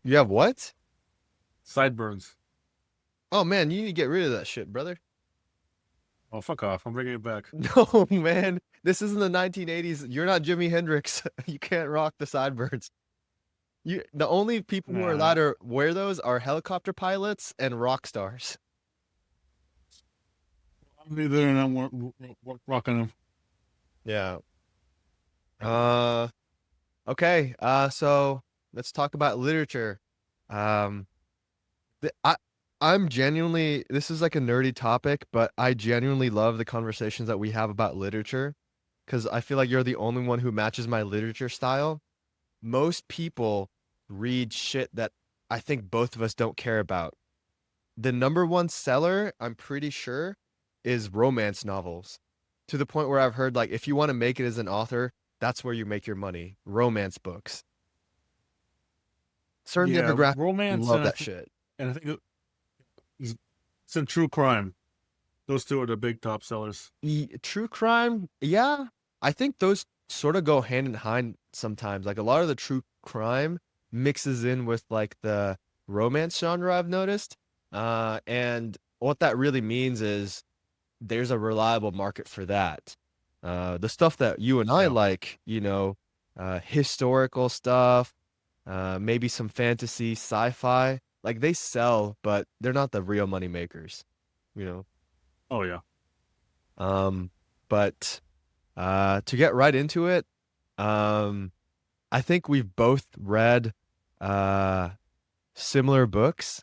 You have what? Sideburns. Oh man, you need to get rid of that shit, brother. Oh, fuck off. I'm bringing it back. No, man. This isn't the 1980s. You're not Jimi Hendrix. You can't rock the sideburns. The only people who are allowed Nah. to wear those are helicopter pilots and rock stars. I'm neither, and I'm rocking them. Yeah. Uh okay. So let's talk about literature. Um the, I I'm genuinely, this is like a nerdy topic, but I genuinely love the conversations that we have about literature because I feel like you're the only one who matches my literature style. Most people read shit that I think both of us don't care about. The number one seller, I'm pretty sure, is romance novels. To the point where I've heard like if you want to make it as an author, that's where you make your money. Romance books. Certain Yeah, demographics romance love that shit. and I think it's in true crime. Those two are the big top sellers. True crime, yeah. I think those sort of go hand in hand sometimes. Like a lot of the true crime mixes in with like the romance genre I've noticed. And what that really means is there's a reliable market for that. The stuff that you and I Yeah. like, historical stuff, maybe some fantasy, sci-fi, like they sell, but they're not the real money makers, you know. Oh yeah. Um, but to get right into it, um, I think we've both read uh, similar books,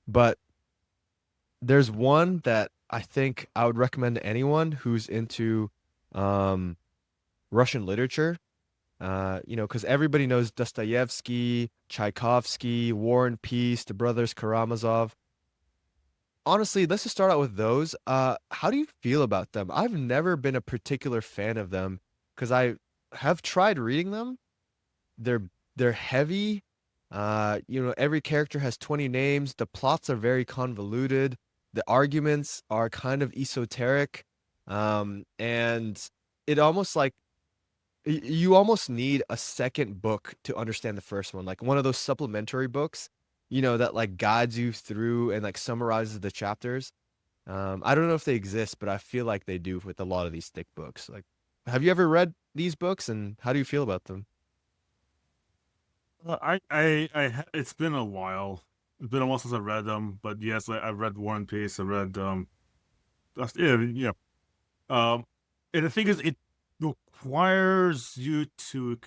but there's one that I think I would recommend to anyone who's into um, Russian literature. Because everybody knows Dostoyevsky, Tchaikovsky, War and Peace, the brothers Karamazov. Honestly, let's just start out with those. How do you feel about them? I've never been a particular fan of them because I have tried reading them. They're they're heavy. Every character has 20 names. The plots are very convoluted. The arguments are kind of esoteric. And it almost like you almost need a second book to understand the first one, like one of those supplementary books, that like guides you through and like summarizes the chapters. I don't know if they exist, but I feel like they do with a lot of these thick books. Like, have you ever read these books and how do you feel about them? It's been a while. It's been a while since I read them, but yes, I read War and Peace. I read yeah, yeah. Um, and the thing is, it requires you to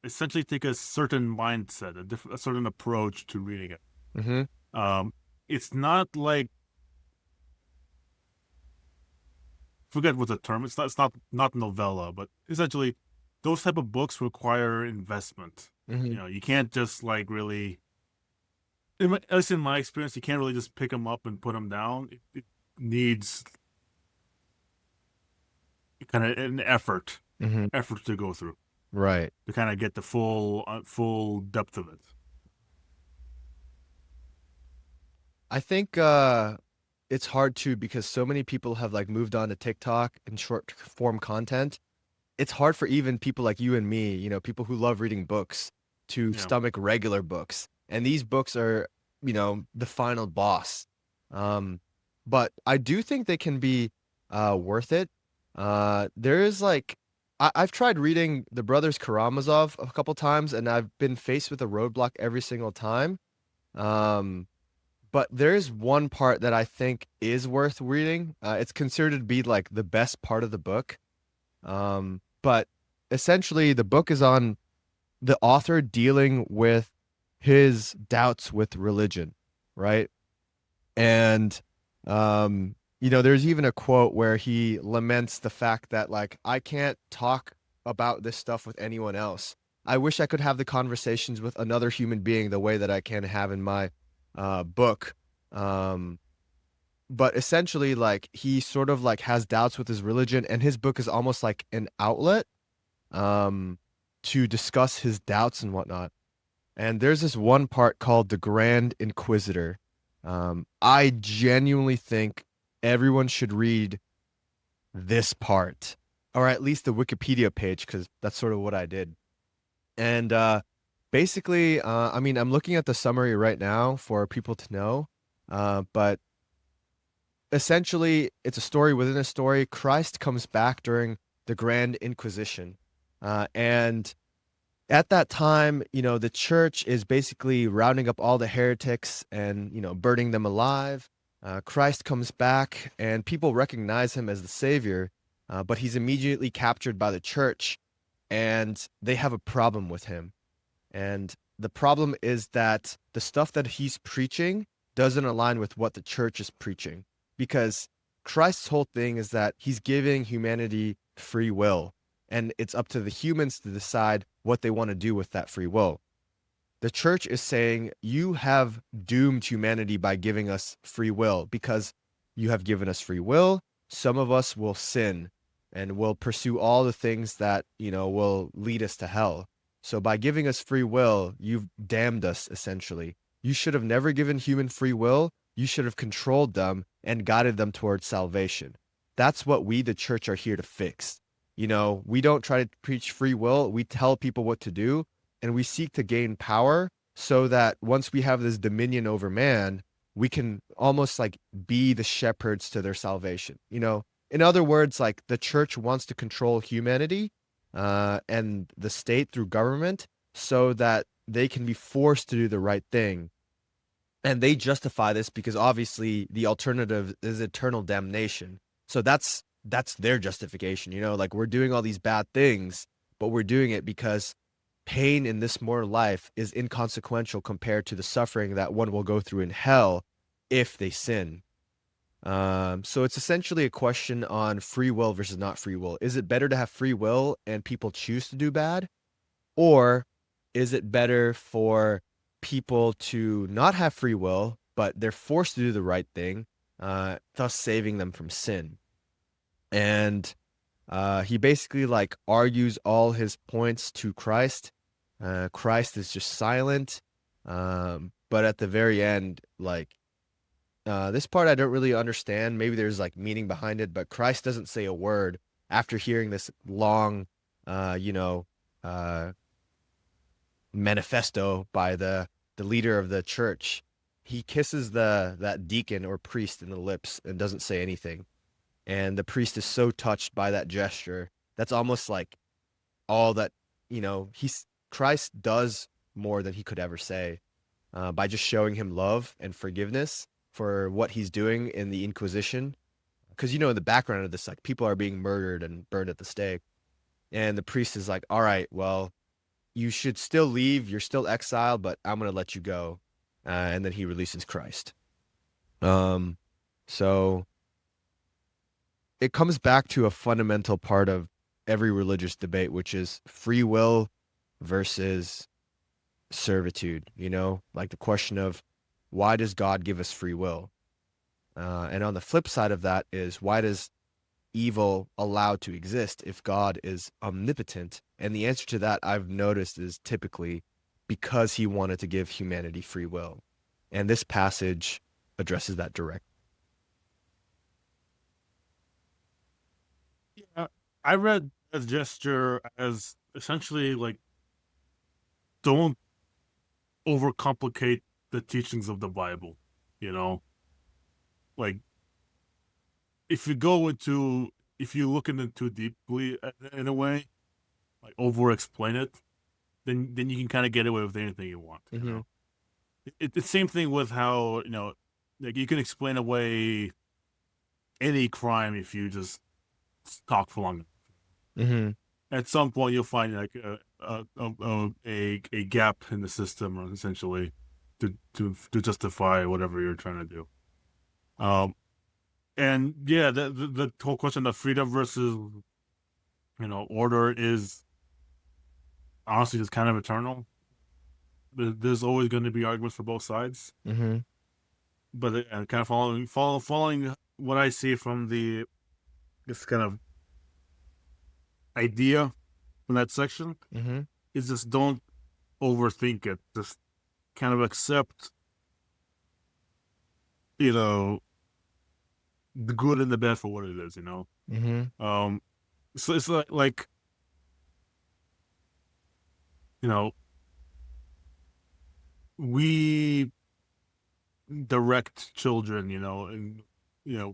essentially take a certain mindset, a certain approach to reading it. Mm-hmm. Um, it's not like forget what the term. It's not novella, but essentially, those type of books require investment. Mm-hmm. You can't just like really. At least in my experience, you can't really just pick them up and put them down. It needs kind of an Mm-hmm. effort to go through Right. to kind of get the full depth of it. I think it's hard too because so many people have like moved on to TikTok and short form content. It's hard for even people like you and me, people who love reading books to Yeah. stomach regular books. And these books are, the final boss. Um, but I do think they can be worth it. There is like I've tried reading The Brothers Karamazov a couple times and I've been faced with a roadblock every single time. Um, but there's one part that I think is worth reading. It's considered to be like the best part of the book. But essentially, the book is on the author dealing with his doubts with religion, right? And, there's even a quote where he laments the fact that, like, I can't talk about this stuff with anyone else. I wish I could have the conversations with another human being the way that I can have in my book. Um, but essentially, like, he sort of like has doubts with his religion, and his book is almost like an outlet um, to discuss his doubts and whatnot. And there's this one part called the Grand Inquisitor. I genuinely think everyone should read this part, or at least the Wikipedia page, because that's sort of what I did. And Basically, I mean, I'm looking at the summary right now for people to know, but essentially, it's a story within a story. Christ comes back during the Grand Inquisition, and at that time, the church is basically rounding up all the heretics and burning them alive. Christ comes back, and people recognize him as the savior, but he's immediately captured by the church, and they have a problem with him. And the problem is that the stuff that he's preaching doesn't align with what the church is preaching, because Christ's whole thing is that he's giving humanity free will, and it's up to the humans to decide what they want to do with that free will. The church is saying, you have doomed humanity by giving us free will. Because you have given us free will, some of us will sin and will pursue all the things that, will lead us to hell. So by giving us free will, you've damned us, essentially. You should have never given human free will. You should have controlled them and guided them towards salvation. That's what we, the church, are here to fix. We don't try to preach free will. We tell people what to do, and we seek to gain power so that once we have this dominion over man, we can almost like be the shepherds to their salvation. In other words, like the church wants to control humanity and the state through government so that they can be forced to do the right thing. And they justify this because obviously the alternative is eternal damnation. So that's their justification, like we're doing all these bad things, but we're doing it because pain in this mortal life is inconsequential compared to the suffering that one will go through in hell if they sin. So it's essentially a question on free will versus not free will. Is it better to have free will and people choose to do bad? Or is it better for people to not have free will, but they're forced to do the right thing, thus saving them from sin? And he basically like argues all his points to Christ. Christ is just silent. But at the very end, like this part I don't really understand. Maybe there's like meaning behind it, but Christ doesn't say a word after hearing this long, uh, manifesto by the leader of the church. He kisses that deacon or priest in the lips and doesn't say anything. And the priest is so touched by that gesture. That's almost like all that, Christ does more than he could ever say by just showing him love and forgiveness for what he's doing in the Inquisition. Because, in the background of this, like people are being murdered and burned at the stake. And the priest is like, all right, well, you should still leave. You're still exiled, but I'm going to let you go. And then he releases Christ. So it comes back to a fundamental part of every religious debate, which is free will versus servitude, like the question of why does God give us free will? And on the flip side of that is why does evil allowed to exist if God is omnipotent? And the answer to that I've noticed is typically because he wanted to give humanity free will. And this passage addresses that directly. Yeah, I read a gesture as essentially like don't overcomplicate the teachings of the Bible, you know? Like if you look into too deeply in a way, like over explain it, then you can kind of get away with anything you want, you know? It's the same thing with how, like you can explain away any crime if you just talk for long. At some point, you'll find like a gap in the system, essentially, to justify whatever you're trying to do. And yeah, the whole question of freedom versus order is honestly just kind of eternal. There's always going to be arguments for both sides. But kind of following what I see from this kind of idea from that section is just don't overthink it. Just kind of accept, the good and the bad for what it is. So it's like we direct children, and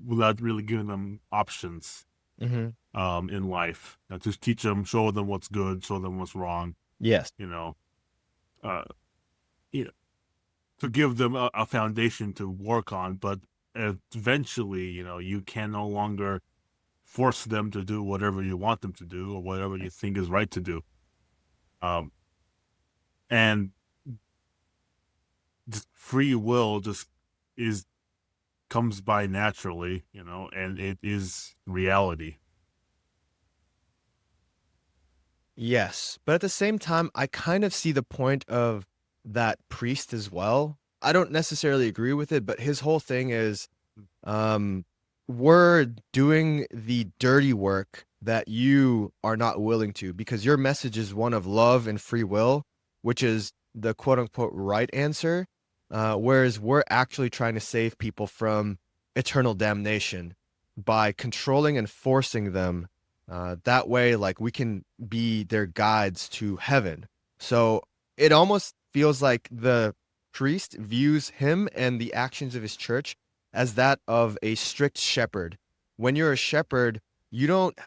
without really giving them options Hmm. in life. Just teach them, show them what's good, show them what's wrong, Yes. you know, uh, you know, to give them a foundation to work on. But eventually, you can no longer force them to do whatever you want them to do or whatever you think is right to do. Um, and just free will just is comes by naturally, and it is reality. Yes, but at the same time, I kind of see the point of that priest as well. I don't necessarily agree with it, but his whole thing is, um, we're doing the dirty work that you are not willing to, because your message is one of love and free will, which is the quote unquote right answer. Whereas we're actually trying to save people from eternal damnation by controlling and forcing them. That way, like, we can be their guides to heaven. So it almost feels like the priest views him and the actions of his church as that of a strict shepherd. When you're a shepherd, you don't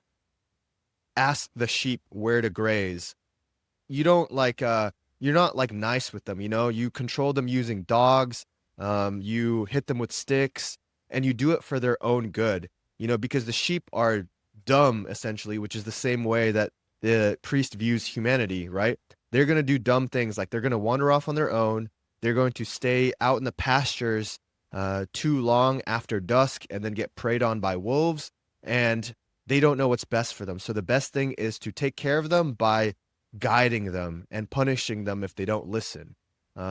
ask the sheep where to graze. You don't like you're not like nice with them, you control them using dogs, you hit them with sticks, and you do it for their own good, because the sheep are dumb essentially, which is the same way that the priest views humanity, right? They're going to do dumb things, like they're going to wander off on their own. They're going to stay out in the pastures too long after dusk and then get preyed on by wolves, and they don't know what's best for them. So the best thing is to take care of them by guiding them and punishing them if they don't listen,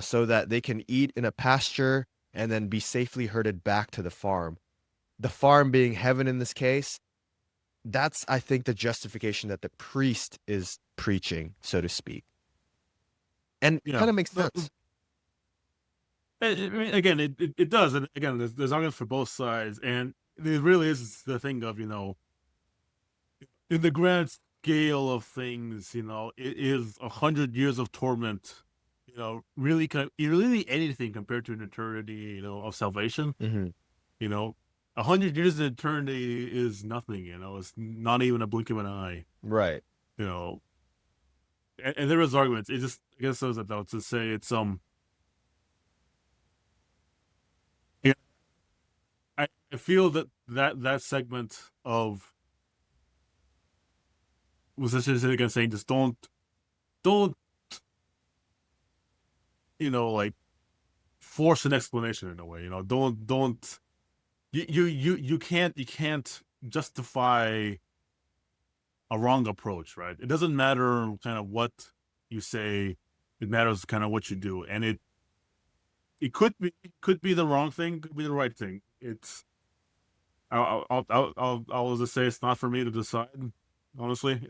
so that they can eat in a pasture and then be safely herded back to the farm. The farm being heaven in this case. That's, I think, the justification that the priest is preaching, so to speak. And kind Yeah. of makes sense. I mean, again, it does. And again, there's arguments for both sides. And it really is the thing of, in the grand scale of things, it is 100 years of torment, really, really anything compared to an eternity, of salvation. Hmm. You know, 100 years of eternity is nothing. It's not even a blink of an eye. Right. You know, and there is arguments. It just, I guess, those about to say it's yeah, I feel that segment of was essentially again saying just don't like force an explanation in a way. Don't you can't justify a wrong approach, right? It doesn't matter kind of what you say, it matters kind of what you do. And it could be the wrong thing, could be the right thing. It's I'll just say it's not for me to decide, honestly.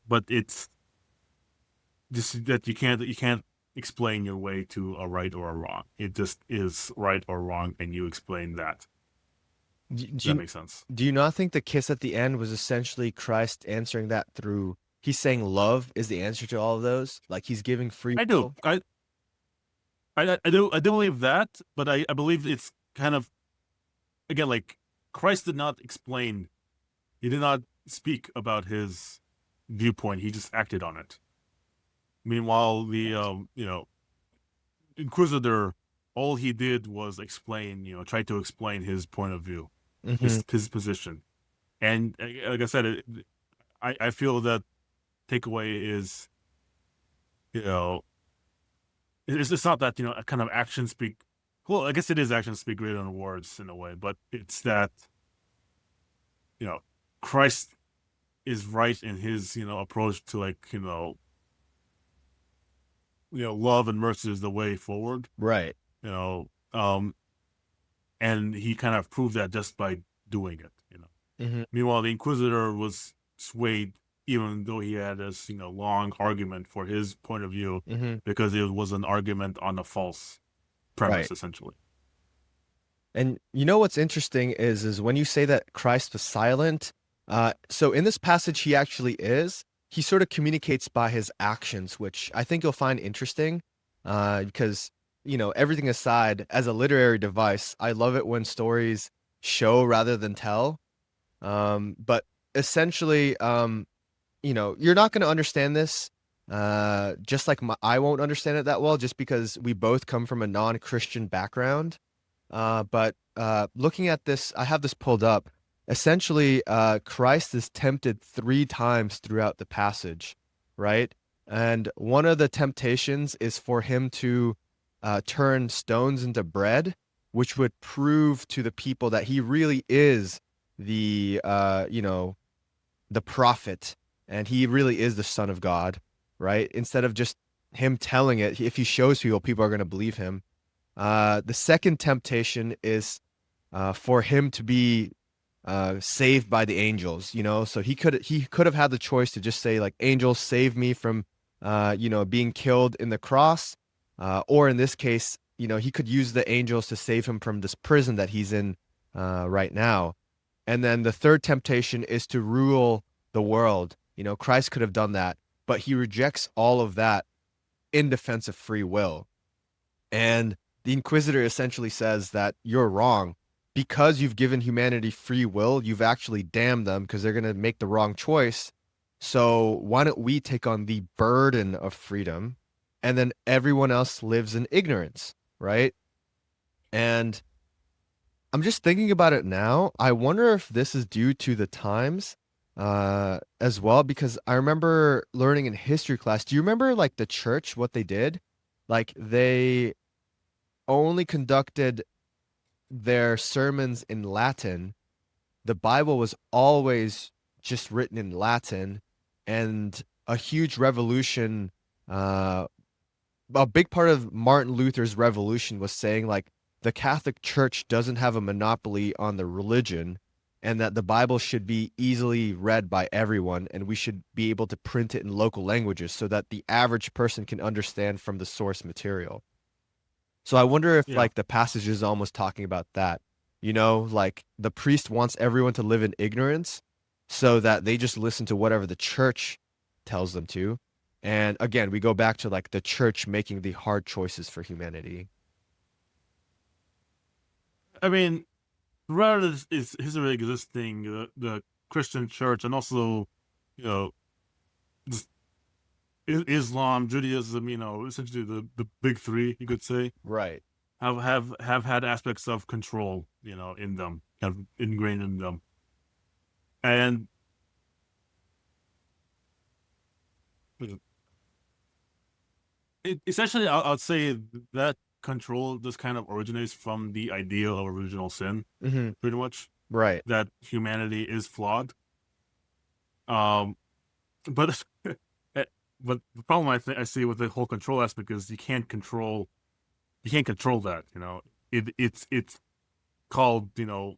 But it's just that you can't explain your way to a right or a wrong. It just is right or wrong, and you explain that. Do, Does do that you make sense? do you not think the kiss at the end was essentially Christ answering that through, he's saying love is the answer to all of those? Like, he's giving free I do. will? I do believe that, but I believe it's kind of again like Christ did not explain. He did not speak about his viewpoint. He just acted on it. Meanwhile, the Inquisitor, all he did was explain, try to explain his point of view, Hmm. his position. And like I said, I feel that takeaway is, you know, it's not that, kind of actions speak. Well, I guess it is actions speak greater than words in a way, but it's that, you know, Christ is right in his, approach to like, love and mercy is the way forward, Right. you know, um, and he kind of proved that just by doing it. Hmm. Meanwhile, the Inquisitor was swayed, even though he had this, long argument for his point of view, Hmm. because it was an argument on a false premise, Right. essentially. And what's interesting is when you say that Christ was silent, so in this passage he actually is. He sort of communicates by his actions, which I think you'll find interesting. because everything aside, as a literary device, I love it when stories show rather than tell. But essentially, you're not going to understand this. Just like I won't understand it that well, just because we both come from a non-Christian background. But looking at this, I have this pulled up. Essentially, Christ is tempted 3 times throughout the passage, right? And one of the temptations is for him to turn stones into bread, which would prove to the people that he really is the prophet, and he really is the Son of God, right? Instead of just him telling it, if he shows people, people are going to believe him. The second temptation is for him to be saved by the angels, so he could have had the choice to just say like, angels save me from being killed in the cross, or in this case, he could use the angels to save him from this prison that he's in right now. And then the third temptation is to rule the world. Christ could have done that, but he rejects all of that in defense of free will. And the Inquisitor essentially says that you're wrong. Because you've given humanity free will, you've actually damned them because they're going to make the wrong choice. So why don't we take on the burden of freedom, and then everyone else lives in ignorance, right? And I'm just thinking about it now. I wonder if this is due to the times as well, because I remember learning in history class. Do you remember like the church, what they did? Like they only conducted their sermons in Latin. The Bible was always just written in Latin, and a huge revolution, a big part of Martin Luther's revolution was saying like the Catholic Church doesn't have a monopoly on the religion, and that the Bible should be easily read by everyone, and we should be able to print it in local languages so that the average person can understand from the source material. So I wonder if Yeah. like the passage is almost talking about that. Like the priest wants everyone to live in ignorance so that they just listen to whatever the church tells them to. And again, we go back to like the church making the hard choices for humanity. I mean, rather is history existing, the Christian church, and also, you know, just Islam, Judaism, essentially the big three, you could say, Right. have had aspects of control, in them, kind of ingrained in them. And essentially, I'd say that control just kind of originates from the idea of original sin, Hmm. pretty much, Right. that humanity is flawed. Um, but eh, but the problem I see with the whole control aspect is you can't control that. It's called an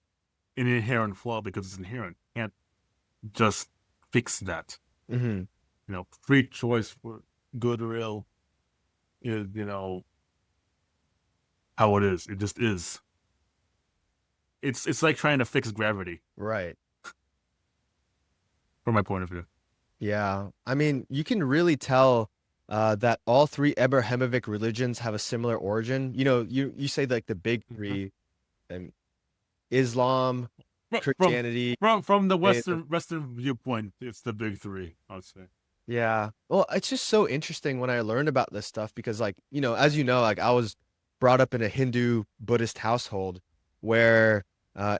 inherent flaw because it's inherent. You can't just fix that. Hmm. Free choice for good or ill is how it is. It just is. It's like trying to fix gravity Right. from my point of view. Yeah. I mean, you can really tell that all three Abrahamic religions have a similar origin. You say like the big Mhm. three, and Islam, From Christianity, from the Judaism. Western viewpoint, it's the big three, I would say. Yeah. Well, it's just so interesting when I learned about this stuff because, like, as you know, like I was brought up in a Hindu Buddhist household where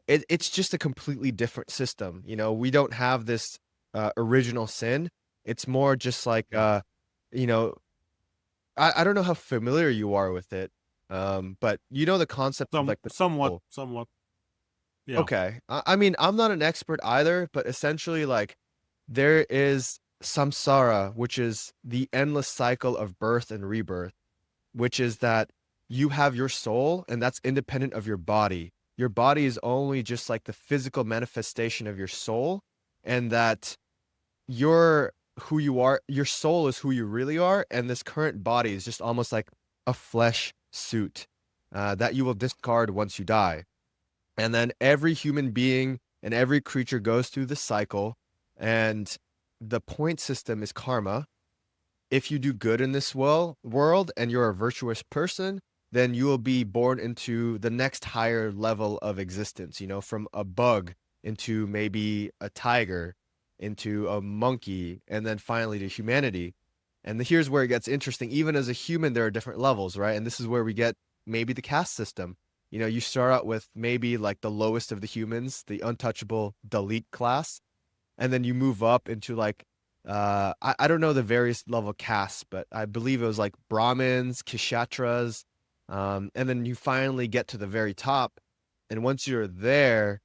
it's just a completely different system. We don't have this original sin. It's more just like, Yeah, you know, I don't know how familiar you are with it, but the concept of like the somewhat, soul. somewhat. Yeah, Okay. I mean, I'm not an expert either, but essentially, like, there is samsara, which is the endless cycle of birth and rebirth, which is that you have your soul, and that's independent of your body. Your body is only just like the physical manifestation of your soul, and that you're who you are, your soul is who you really are, and this current body is just almost like a flesh suit that you will discard once you die. And then every human being and every creature goes through the cycle. And the point system is karma. if you do good in this world and you're a virtuous person, then you will be born into the next higher level of existence, from a bug into maybe a tiger, into a monkey, and then finally to humanity. And here's where it gets interesting. Even as a human, there are different levels, right? And this is where we get maybe the caste system. You start out with maybe like the lowest of the humans, the untouchable Dalit class, and then you move up into like I don't know the various level castes, but I believe it was like Brahmins, Kshatras, and then you finally get to the very top. And once you're there,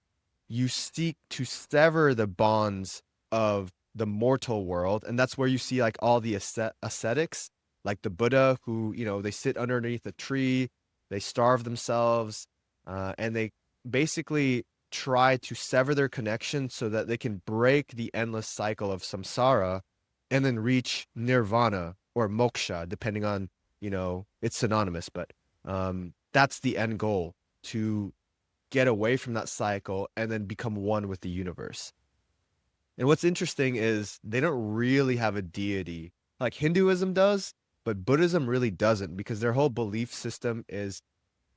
you seek to sever the bonds of the mortal world, and that's where you see like all the ascetics, like the Buddha, who they sit underneath a tree, they starve themselves, and they basically try to sever their connection so that they can break the endless cycle of samsara and then reach nirvana or moksha, depending on, it's synonymous, but that's the end goal, to get away from that cycle and then become one with the universe. And what's interesting is they don't really have a deity like Hinduism does, but Buddhism really doesn't, because their whole belief system is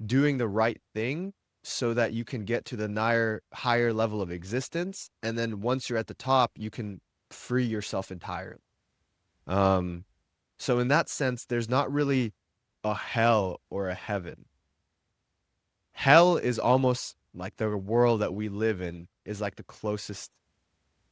doing the right thing so that you can get to the higher level of existence. And then once you're at the top, you can free yourself entirely. Um, so in that sense, there's not really a hell or a heaven. Hell is almost like the world that we live in is like the closest,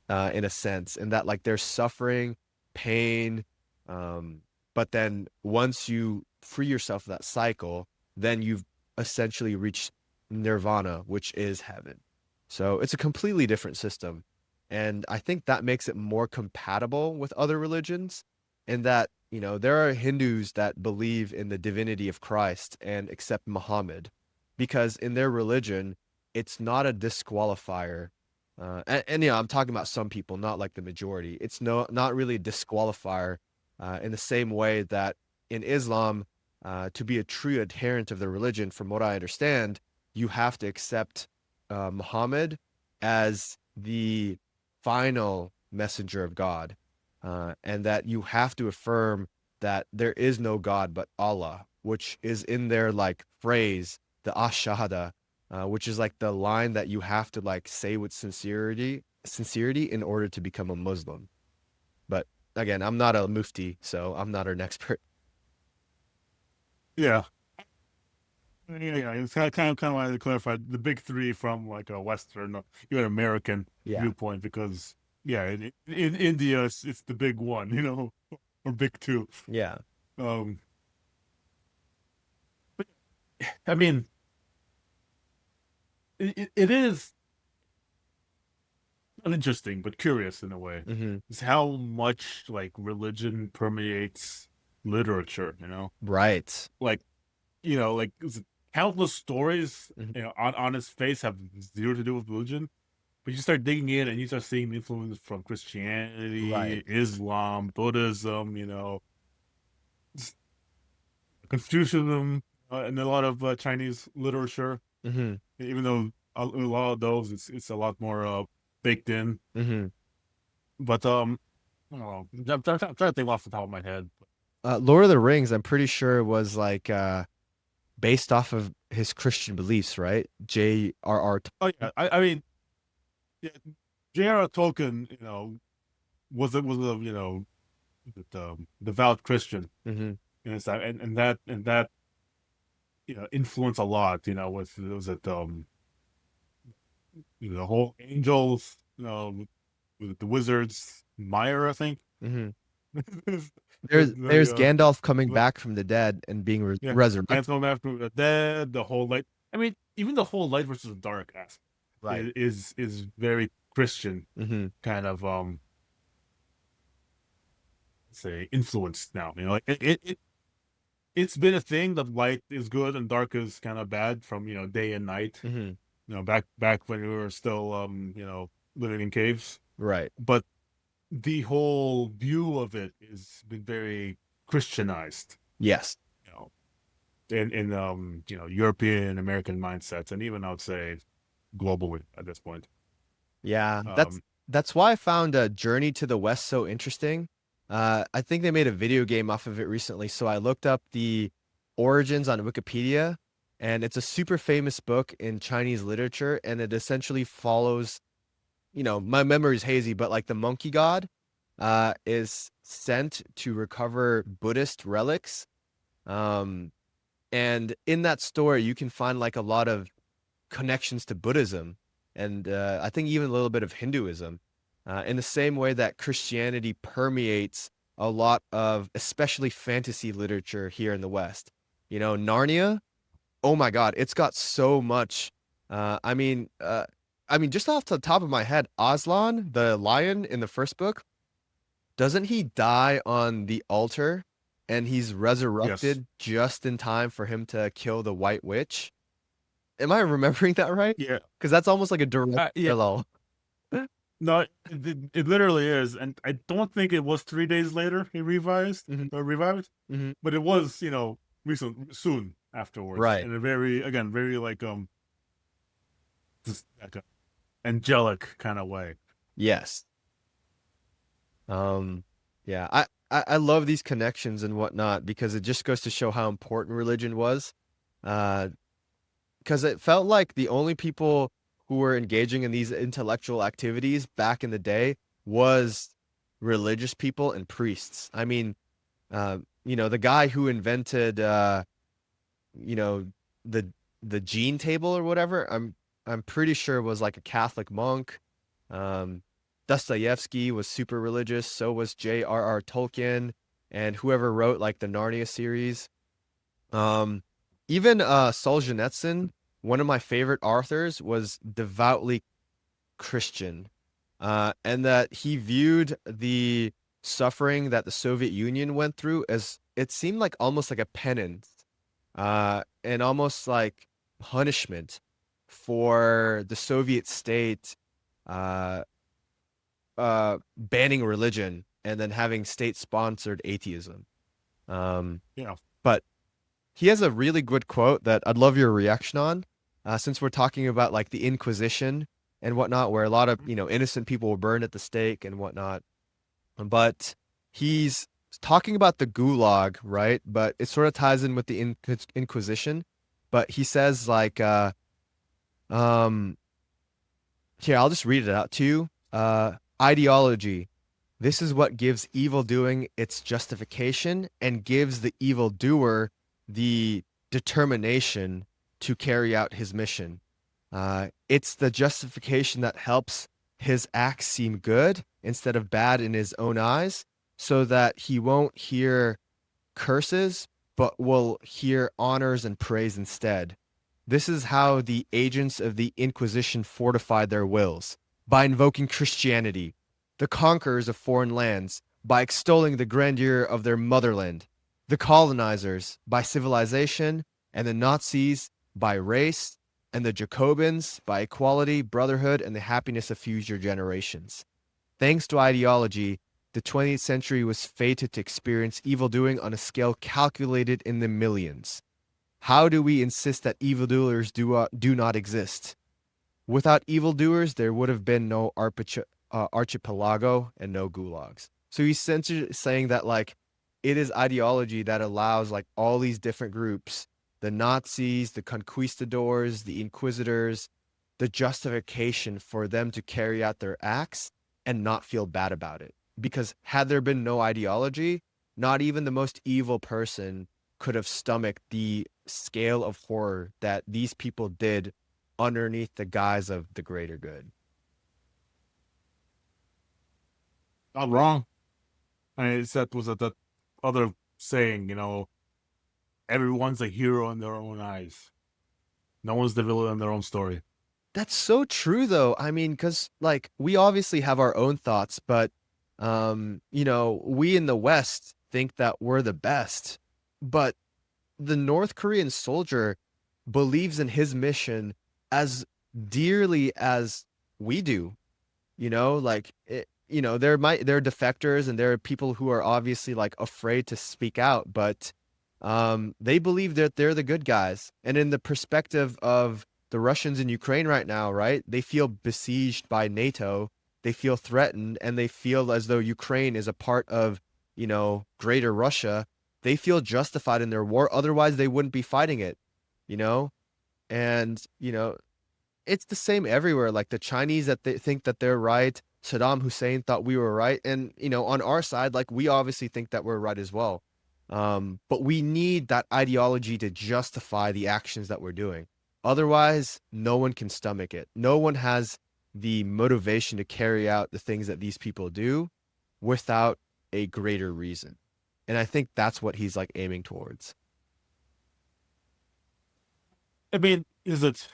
in a sense, in that like there's suffering, pain, but then once you free yourself of that cycle, then you've essentially reached nirvana, which is heaven. So it's a completely different system. And I think that makes it more compatible with other religions, in that, there are Hindus that believe in the divinity of Christ and accept Muhammad, because in their religion, it's not a disqualifier. And I'm talking about some people, not like the majority. It's not really a disqualifier, in the same way that in Islam, to be a true adherent of the religion, from what I understand, you have to accept Muhammad as the final messenger of God, and that you have to affirm that there is no God but Allah, which is in their like phrase, the ashahada, which is like the line that you have to like say with sincerity in order to become a Muslim. But again, I'm not a mufti, so I'm not an expert. Yeah. Yeah. It's kind of wanted to clarify the big three from like a Western, even American Yeah. viewpoint, because yeah, in India it's the big one, or big two. Yeah. Um, but I mean, it is uninteresting but curious in a way. Hmm. Is how much like religion permeates literature. Right. Like like countless stories, Hmm. on its face have zero to do with religion. But you start digging in and you start seeing influence from Right. Christianity, Islam, Buddhism, Confucianism, and a lot of Chinese literature. Hmm. Even though a lot of those, it's a lot more baked in. Hmm. But I don't know. I'm trying to think off the top of my head. Lord of the Rings, I'm pretty sure was like based off of his Christian beliefs, right? J.R.R. Oh yeah, I mean, yeah, J.R.R. Tolkien, was a devout Christian, Hmm. and that influence a lot, with was it the whole angels, with the wizards, Meyer, I think. Hmm. the, There's the, Gandalf coming the back from the dead and being yeah, resurrected. Anthem after the dead, the whole light. I mean, even the whole light versus dark aspect Right. is very Christian Hmm. kind of say influenced now. Like it's been a thing that light is good and dark is kind of bad from day and night. Hmm. Back when we were still living in caves. Right. But the whole view of it has been very Christianized, Yes. you know, in European American mindsets, and even I would say globally at this point. Yeah. That's Um, that's why I found a Journey to the West so interesting, I think they made a video game off of it recently, so I looked up the origins on Wikipedia, and it's a super famous book in Chinese literature, and it essentially follows, my memory's hazy, but like the monkey god is sent to recover Buddhist relics. Um, and in that story, you can find like a lot of connections to Buddhism and I think even a little bit of Hinduism, in the same way that Christianity permeates a lot of especially fantasy literature here in the West. Narnia, oh my God, it's got so much. Just off the top of my head, Aslan, the lion in the first book, doesn't he die on the altar and he's Yes. resurrected just in time for him to kill the White Witch? Am I remembering that right? Yeah. Because that's almost like a direct Yeah. parallel. No, it literally is, and I don't think it was 3 days later he Mhm, revived, mhm. but it was recent soon afterwards, Right. in a very again very like just like a angelic kind of way. Yes. Um, yeah. I love these connections and whatnot because it just goes to show how important religion was. Uh, because it felt like the only people who were engaging in these intellectual activities back in the day was religious people and priests. I mean, the guy who invented you know, the the gene table or whatever, I'm pretty sure was like a Catholic monk. Um, Dostoyevsky was super religious, so was J.R.R. Tolkien and whoever wrote like the Narnia series. Um, even Solzhenitsyn, one of my favorite authors, was devoutly Christian. And that he viewed the suffering that the Soviet Union went through as it seemed like almost like a penance, and almost like punishment for the Soviet state, uh, banning religion and then having state-sponsored atheism. Um, Yeah. but he has a really good quote that I'd love your reaction on, since we're talking about like the Inquisition and whatnot, where a lot of innocent people were burned at the stake and whatnot. But he's talking about the Gulag, right? But it sort of ties in with the Inquisition. But he says like, um, here, I'll just read it out to you. Ideology. This is what gives evildoing its justification and gives the evildoer the determination to carry out his mission. It's the justification that helps his acts seem good instead of bad in his own eyes, so that he won't hear curses, but will hear honors and praise instead. This is how the agents of the Inquisition fortified their wills, by invoking Christianity, the conquerors of foreign lands, by extolling the grandeur of their motherland, the colonizers by civilization, and the Nazis by race, and the Jacobins by equality, brotherhood, and the happiness of future generations. Thanks to ideology, the 20th century was fated to experience evildoing on a scale calculated in the millions. How do we insist that evildoers do not exist? Without evildoers, there would have been no archipelago and no gulags. So he's essentially saying that like it is ideology that allows like all these different groups, the Nazis, the conquistadors, the inquisitors, the justification for them to carry out their acts and not feel bad about it. Because had there been no ideology, not even the most evil person could have stomached the scale of horror that these people did underneath the guise of the greater good. Not wrong. I mean, it's that was that other saying, everyone's a hero in their own eyes. No one's the villain in their own story. That's so true though. I mean, because like we obviously have our own thoughts, but we in the West think that we're the best. But the North Korean soldier believes in his mission as dearly as we do. There are defectors and there are people who are obviously like afraid to speak out, but they believe that they're the good guys. And in the perspective of the Russians in Ukraine right now, right? They feel besieged by NATO, they feel threatened, and they feel as though Ukraine is a part of greater Russia, they feel justified in their war. Otherwise, they wouldn't be fighting it, you know? And, it's the same everywhere. Like the Chinese that they think that they're right. Saddam Hussein thought we were right. And, on our side, like we obviously think that we're right as well. But we need that ideology to justify the actions that we're doing. Otherwise, no one can stomach it. No one has the motivation to carry out the things that these people do without a greater reason. And I think that's what he's like aiming towards. I mean, it's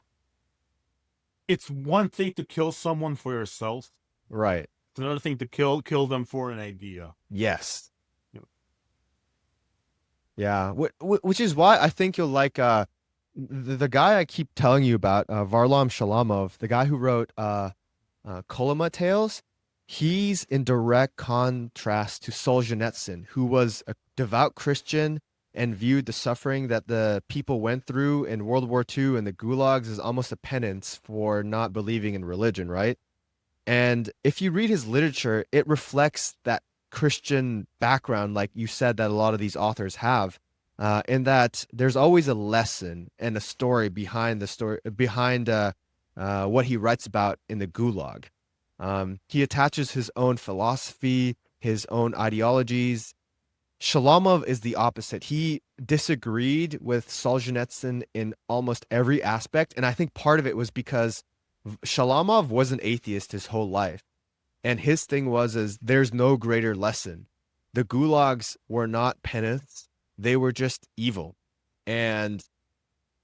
one thing to kill someone for yourself. Right. It's another thing to kill them for an idea. Yes. You know, Yeah. Which is why I think you'll like the guy I keep telling you about, Varlam Shalamov, the guy who wrote Koloma Tales. He's in direct contrast to Solzhenitsyn, who was a devout Christian and viewed the suffering that the people went through in World War II and the gulags as almost a penance for not believing in religion, right? And if you read his literature, it reflects that Christian background, like you said, that a lot of these authors have, in that there's always a lesson and a story behind what he writes about in the Gulag. He attaches his own philosophy, his own ideologies. Shalamov is the opposite. He disagreed with Solzhenitsyn in almost every aspect, and I think part of it was because Shalamov was an atheist his whole life. And his thing was is there's no greater lesson. The gulags were not penance. They were just evil. And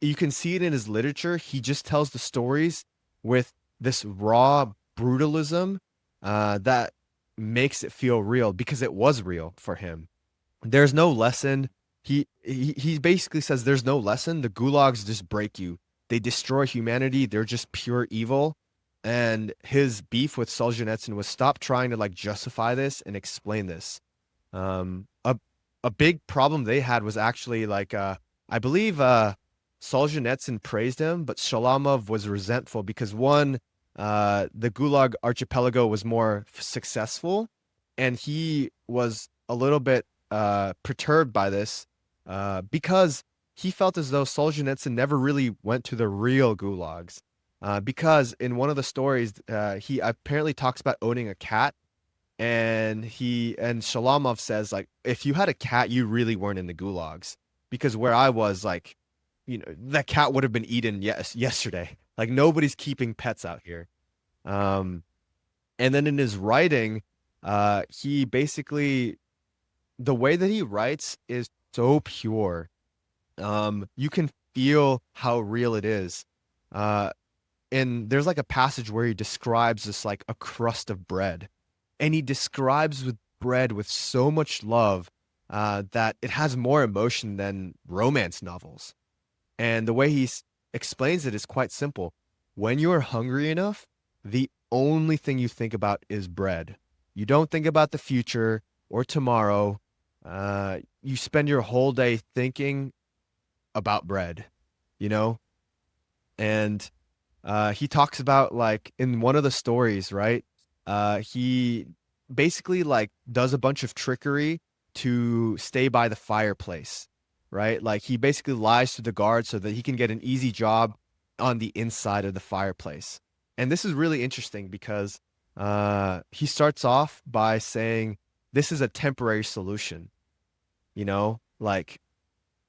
you can see it in his literature. He just tells the stories with this raw brutalism that makes it feel real because it was real for him. There's no lesson. He basically says there's no lesson. The gulags just break you. They destroy humanity. They're just pure evil. And his beef with Solzhenitsyn was stop trying to like justify this and explain this. A big problem they had was actually like I believe Solzhenitsyn praised him, but Shalamov was resentful because one, the Gulag archipelago was more successful, and he was a little bit perturbed by this because he felt as though Solzhenitsyn never really went to the real gulags. Because in one of the stories, he apparently talks about owning a cat, and Shalamov says like, if you had a cat, you really weren't in the gulags, because where I was, like, that cat would have been eaten yesterday. Like nobody's keeping pets out here. And then in his writing, he basically the way that he writes is so pure. You can feel how real it is. And there's like a passage where he describes this like a crust of bread, and he describes with bread with so much love that it has more emotion than romance novels. And the way explains it is quite simple. When you are hungry enough, the only thing you think about is bread. You don't think about the future or tomorrow. You spend your whole day thinking about bread, you know? And he talks about like in one of the stories, right? He basically like does a bunch of trickery to stay by the fireplace, right? Like he basically lies to the guard so that he can get an easy job on the inside of the fireplace. And this is really interesting because he starts off by saying this is a temporary solution, like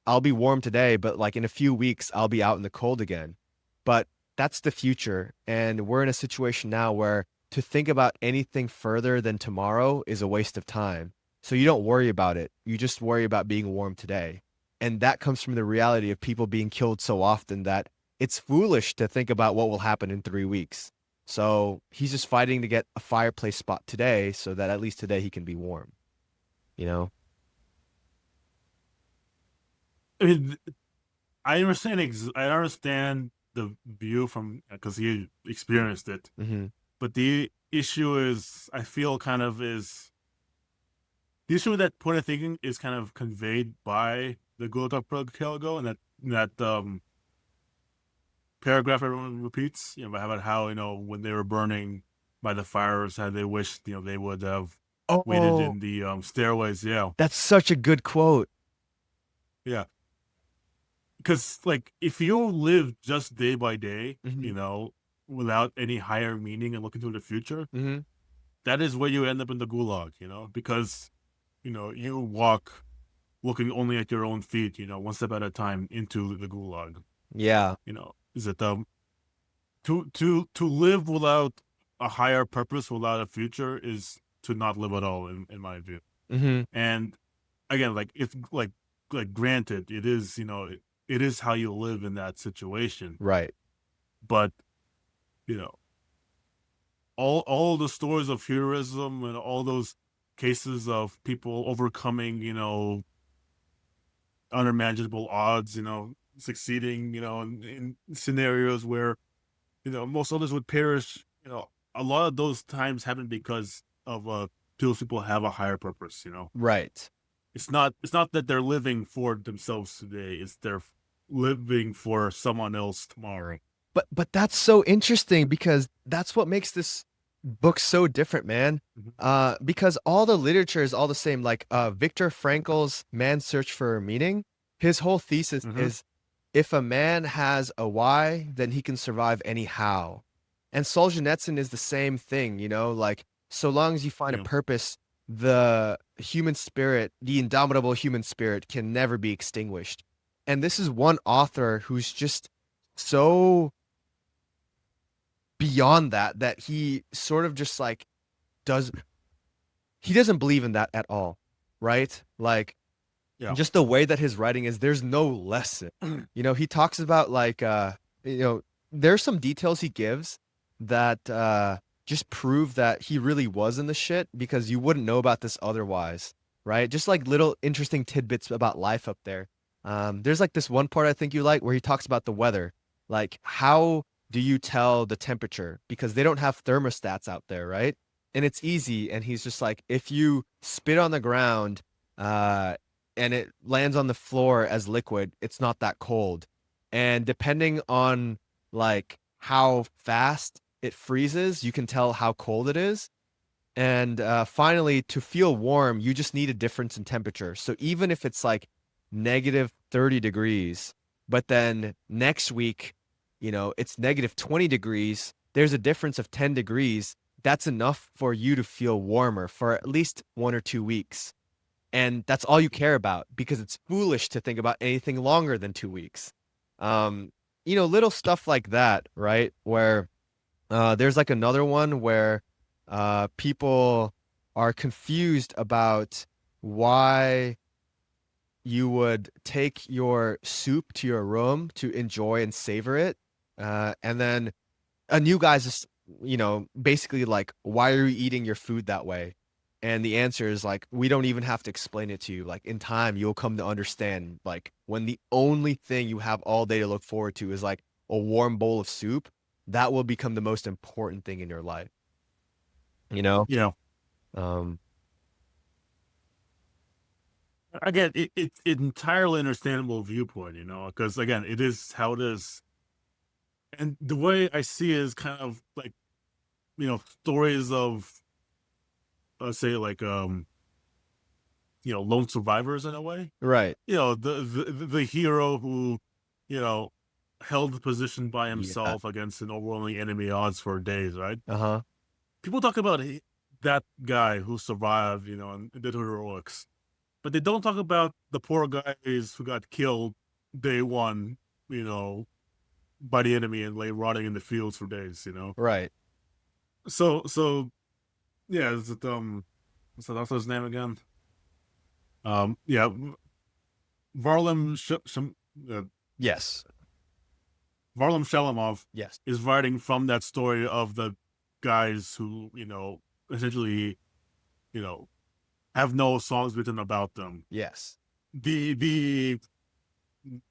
I'll be warm today, but like in a few weeks I'll be out in the cold again. But that's the future. And we're in a situation now where to think about anything further than tomorrow is a waste of time. So you don't worry about it. You just worry about being warm today. And that comes from the reality of people being killed so often that it's foolish to think about what will happen in 3 weeks. So he's just fighting to get a fireplace spot today so that at least today he can be warm, you know? I mean, I understand the view from because he experienced it. Mm-hmm. But the issue is, I feel the issue with that point of thinking is kind of conveyed by the Gulag Archipelago, and that paragraph everyone repeats, about how when they were burning by the fires, how they wished they would have waited Oh, in the stairways. Yeah, that's such a good quote. yeah. Because like if you live just day by day, Hmm. without any higher meaning and looking to the future, Hmm. that is where you end up in the gulag. Because you walk looking only at your own feet, one step at a time into the gulag. Yeah. Is it to live without a higher purpose, without a future, is to not live at all, in my view. Hmm. And again, like it's like granted, it is it is how you live in that situation, Right. but you know all the stories of heroism and all those cases of people overcoming unimaginable odds, succeeding, in scenarios where most others would perish. A lot of those times happen because of those people have a higher purpose. Right. It's not that they're living for themselves today. It's they're living for someone else tomorrow. But that's so interesting because that's what makes this book so different, man. Mhm. Because all the literature is all the same. Like Viktor Frankl's Man's Search for Meaning, his whole thesis Mm-hmm. is if a man has a why, then he can survive any how. And Solzhenitsyn is the same thing, like so long as you find a Yeah. purpose, the human spirit, the indomitable human spirit can never be extinguished. And this is one author who's just so beyond that he sort of just like does he doesn't believe in that at all, right? Like Yeah. just the way that his writing is, there's no lesson. He talks about like you know, there's some details he gives that just prove that he really was in the shit because you wouldn't know about this otherwise, right? Just like little interesting tidbits about life up there. There's like this one part I think you like where he talks about the weather. Like how do you tell the temperature? Because they don't have thermostats out there, right? And it's easy. And he's just like, if you spit on the ground, uh, and it lands on the floor as liquid, it's not that cold. And depending on like how fast it freezes, you can tell how cold it is. And finally, to feel warm, you just need a difference in temperature. So even if it's like negative 30 degrees, but then next week, it's negative 20 degrees, there's a difference of 10 degrees. That's enough for you to feel warmer for at least 1 or 2 weeks. And that's all you care about because it's foolish to think about anything longer than 2 weeks. Um, little stuff like that, right? Where there's like another one where people are confused about why you would take your soup to your room to enjoy and savor it. And then a new guy's just, basically like, why are you eating your food that way? And the answer is like, we don't even have to explain it to you. Like in time, you'll come to understand. Like when the only thing you have all day to look forward to is like a warm bowl of soup, that will become the most important thing in your life. You know? Yeah. Um, Again, it's entirely understandable viewpoint, because again, it is how it is. And the way I see it is kind of like, stories of, let's say, like, lone survivors in a way. right. The hero who, you know, held the position by Yeah. himself against an overwhelming enemy odds for days, right? Uh-huh. People talk about that guy who survived, and did heroics, but they don't talk about the poor guys who got killed day one, you know, by the enemy and lay rotting in the fields for days. Right. So yeah, is it what's that author's name again? Yeah, Varlam uh, Yes. Varlam Shalamov Yes. is writing from that story of the guys who, essentially, you know, have no songs written about them. Yes. The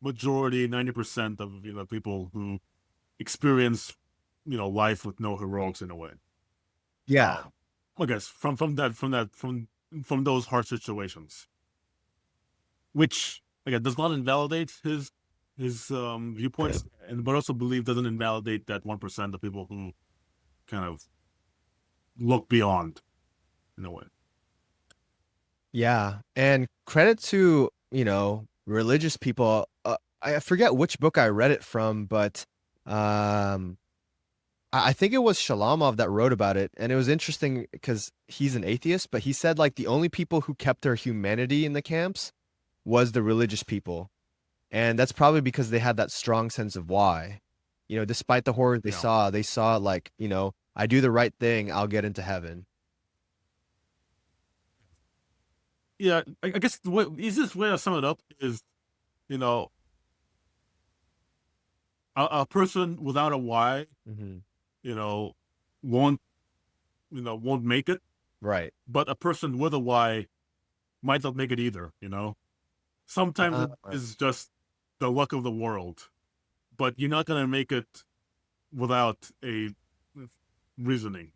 majority, 90% of people who experience life with no heroics in a way. Yeah. I guess from those hard situations, which again does not invalidate his viewpoints, and but also believe doesn't invalidate that 1% of people who kind of look beyond in a way. Yeah, and credit to, religious people. I forget which book I read it from, but um, I think it was Shalamov that wrote about it, and it was interesting because he's an atheist, but he said like the only people who kept their humanity in the camps was the religious people, and that's probably because they had that strong sense of why. Despite the horror Yeah. they saw like, I do the right thing, I'll get into heaven. Yeah, I guess the easiest way to sum it up is, you know, a person without a why, Hmm. you know, won't, won't make it. Right. But a person with a why might not make it either. Sometimes Uh, it is just the luck of the world, but you're not gonna make it without a reasoning,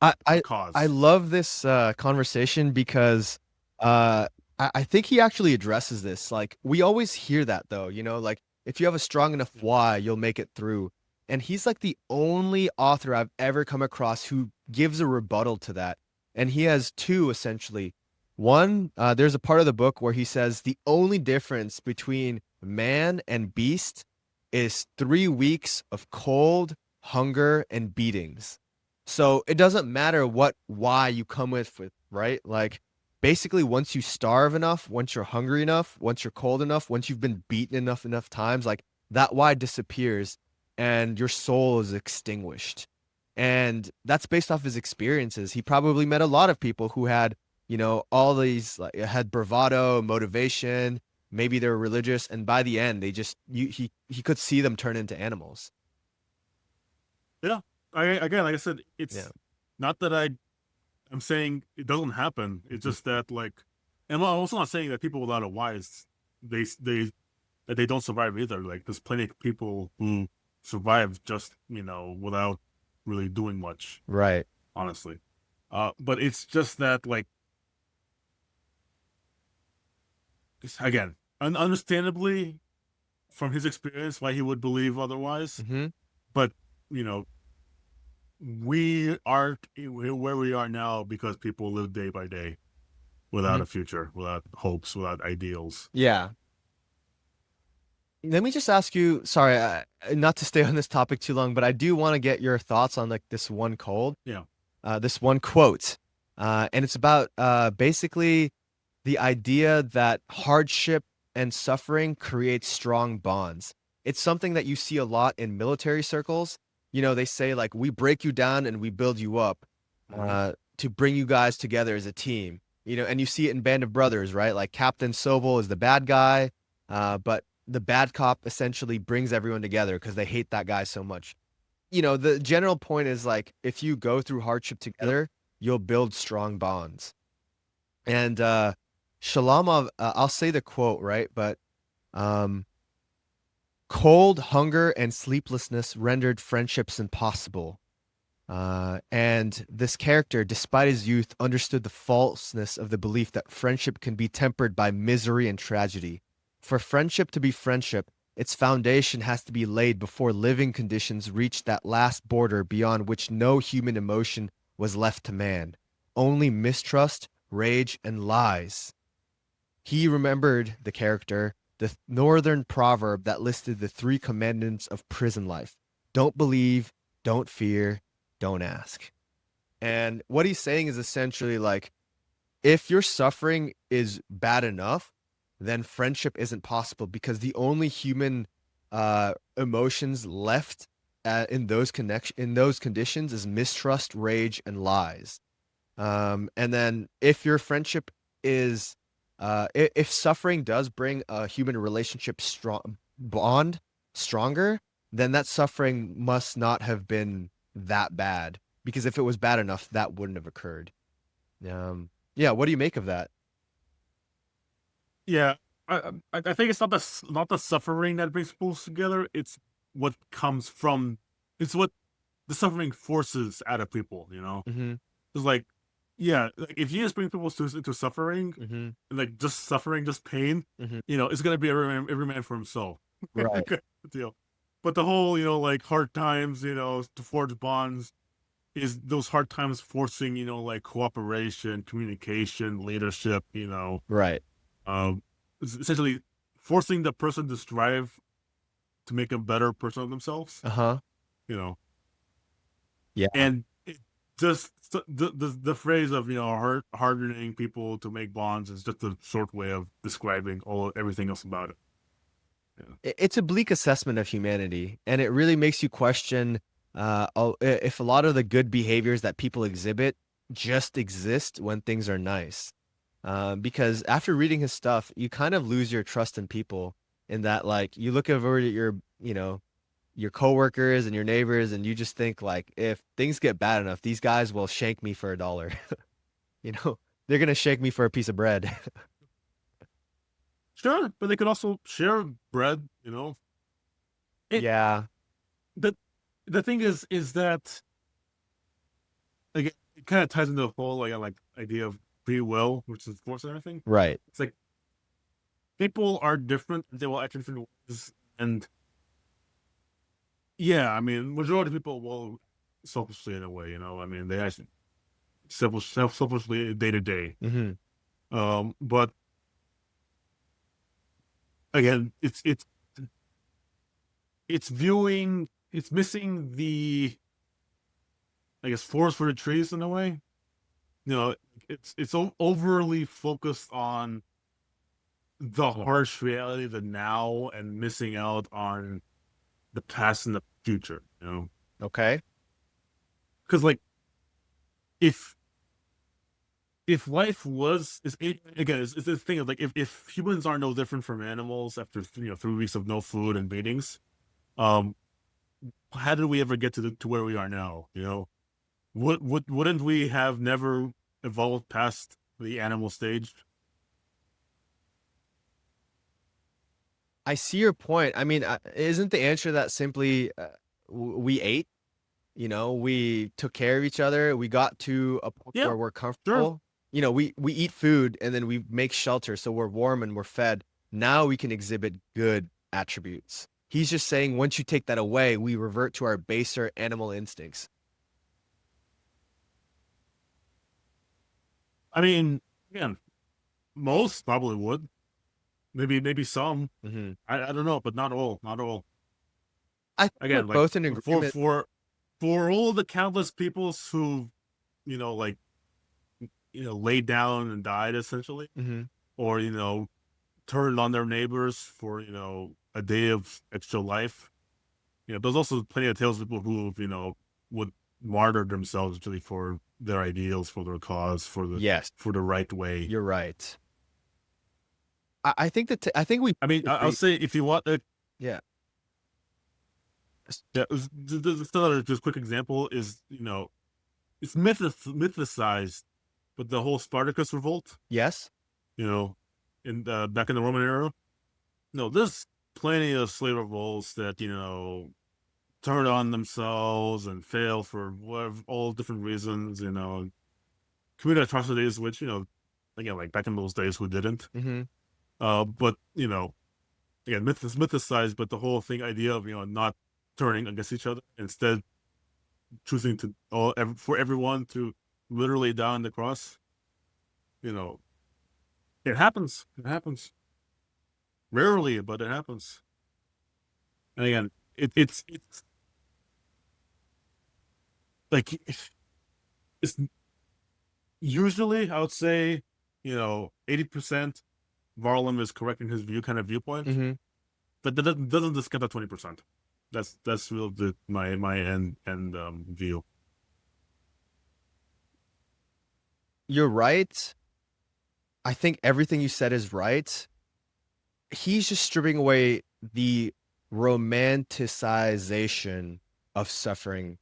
I a I I cause. love this conversation because I think he actually addresses this. Like we always hear that though, like if you have a strong enough Yeah. why, you'll make it through. And he's like the only author I've ever come across who gives a rebuttal to that. And he has two essentially. One, there's a part of the book where he says the only difference between man and beast is 3 weeks of cold, hunger, and beatings. So it doesn't matter what why you come with, right? Like basically once you starve enough, once you're hungry enough, once you're cold enough, once you've been beaten enough times, like that why disappears and your soul is extinguished. And that's based off his experiences. He probably met a lot of people who had, all these like had bravado, motivation, maybe they were religious, and by the end they just he could see them turn into animals. Yeah. Again, like I said, Yeah. it's not that I'm saying it doesn't happen. It's Mhm. just that like, and I'm also not saying that people without a why they that they don't survive either. Like there's plenty of people who survive just without really doing much, Right. honestly. But it's just that like again, understandably from his experience why he would believe otherwise. Hmm. But you know, we aren't where we are now because people live day by day without Hmm. a future, without hopes, without ideals. Yeah. Let me just ask you, sorry, not to stay on this topic too long, but I do want to get your thoughts on like Yeah. this one quote. And it's about basically the idea that hardship and suffering creates strong bonds. It's something that you see a lot in military circles. They say like we break you down and we build you up Hmm. to bring you guys together as a team. And you see it in Band of Brothers, right? Like Captain Sobel is the bad guy, but the bad cop essentially brings everyone together because they hate that guy so much. The general point is like if you go through hardship Yep. together, you'll build strong bonds. And Shalamov, I'll say the quote, right? But um, cold, hunger, and sleeplessness rendered friendships impossible. And this character, despite his youth, understood the falseness of the belief that friendship can be tempered by misery and tragedy. For friendship to be friendship, its foundation has to be laid before living conditions reach that last border beyond which no human emotion was left to man. Only mistrust, rage, and lies. He remembered the character, the northern proverb that listed the three commandments of prison life: don't believe, don't fear, don't ask. And what he's saying is essentially like, if your suffering is bad enough, then friendship isn't possible because the only human emotions left in those conditions is mistrust, rage, and lies. And then if your friendship is, if suffering does bring a human relationship bond stronger, then that suffering must not have been that bad. Because if it was bad enough, that wouldn't have occurred. Yeah. What do you make of that? Yeah. I think it's not the suffering that brings people together. It's what comes from. It's what the suffering forces out of people. Mm-hmm. It's like, yeah, like if you just bring people into suffering, Mm-hmm. like just suffering, just pain, Mm-hmm. it's gonna be every man for himself. Right. Deal. But the whole, like hard times, to forge bonds, is those hard times forcing, like cooperation, communication, leadership, Right. um, essentially forcing the person to strive to make a better person of themselves, Uh-huh. you know, Yeah. and just the phrase of, hardening people to make bonds is just a short way of describing everything else about it. Yeah. It's a bleak assessment of humanity, and it really makes you question if a lot of the good behaviors that people exhibit just exist when things are nice. Because after reading his stuff, you kind of lose your trust in people in that, like, you look over at your coworkers and your neighbors, and you just think like, if things get bad enough, these guys will shank me for $1. You know, they're gonna shake me for a piece of bread. Sure, but they could also share bread. It Yeah, the the thing is that, again, it kind of ties into the whole like idea of free will, which is force and everything. right. It's like people are different; they will act in different ways, and yeah, I mean, majority of people will selfishly in a way. I mean, they act selfishly day to day. Hmm. But again, it's missing the, I guess, forest for the trees in a way. It's overly focused on the harsh reality of the now and missing out on the past and the future. Okay. Because like if life was again, it's this thing of like, if humans are no different from animals after 3 weeks of no food and beatings, um, how did we ever get to where we are now? Wouldn't we have never evolved past the animal stage? I see your point. I mean, isn't the answer that simply we ate? We took care of each other. We got to a point Yeah, where we're sure. comfortable. We eat food and then we make shelter, so we're warm and we're fed. Now we can exhibit good attributes. He's just saying once you take that away, we revert to our baser animal instincts. I mean, again, most probably would. Maybe some. Hmm. I don't know, but not all. Not all. I think we're Again, like both in for agreement. for for all the countless peoples who, like, laid down and died essentially, Hmm. or turned on their neighbors for a day of extra life. There's also plenty of tales of people who would martyr themselves really for their ideals, for their cause, Yes, for the right way. you're right. I think I think we I mean, I'll agree. say, if you want a, Yeah. yeah, just another just quick example is, it's mythicized, but the whole Spartacus revolt, Yes. you know, back in the Roman era, no, there's plenty of slave revolts that turn on themselves and fail for whatever, all different reasons, commit atrocities, which, again, like back in those days, who didn't? Hmm. But again, myth is mythicized, but the whole thing, idea of not turning against each other, instead choosing to for everyone to literally die on the cross, you know, it happens. It happens rarely, but it happens. And again, it's like, it's usually, I would say, 80% Varlam is correct in his viewpoint, Hmm. but that doesn't discount the 20%. That's real my end view. You're right. I think everything you said is right. He's just stripping away the romanticization of suffering,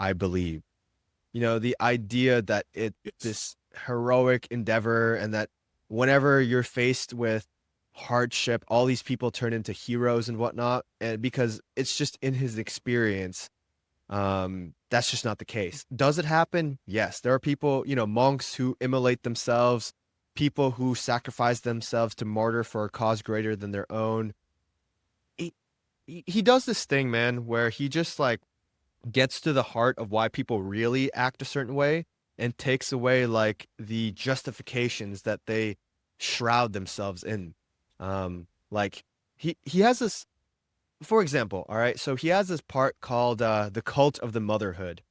I believe. The idea that it's It's this heroic endeavor and that whenever you're faced with hardship, all these people turn into heroes and whatnot. And because it's just in his experience, that's just not the case. Does it happen? Yes. There are people, monks who immolate themselves, people who sacrifice themselves to martyr for a cause greater than their own. He, he does this thing, man, where he just like gets to the heart of why people really act a certain way and takes away like the justifications that they shroud themselves in. Like he has this, for example, all right, so he has this part called the cult of the motherhood.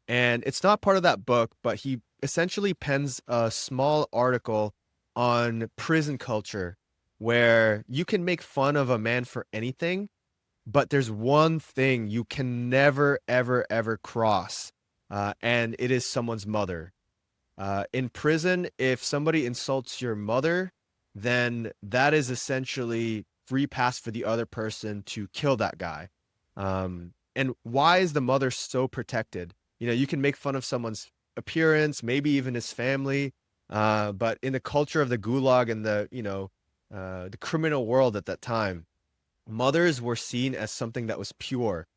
And it's not part of that book, but he essentially pens a small article on prison culture where you can make fun of a man for anything, but there's one thing you can never, ever, ever cross, and it is someone's mother. In prison, if somebody insults your mother, then that is essentially free pass for the other person to kill that guy. And why is the mother so protected? You know, you can make fun of someone's appearance, maybe even his family, but in the culture of the gulag and the criminal world at that time, mothers were seen as something that was pure.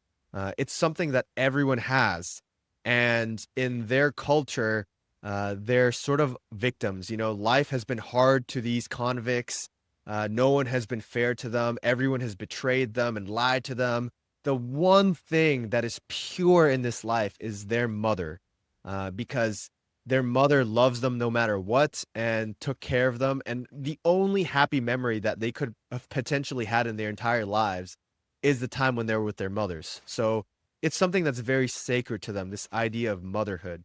It's something that everyone has. And in their culture, they're sort of victims. You know, life has been hard to these convicts. No one has been fair to them. Everyone has betrayed them and lied to them. The one thing that is pure in this life is their mother, because their mother loves them no matter what and took care of them. And the only happy memory that they could have potentially had in their entire lives is the time when they were with their mothers. So it's something that's very sacred to them, this idea of motherhood.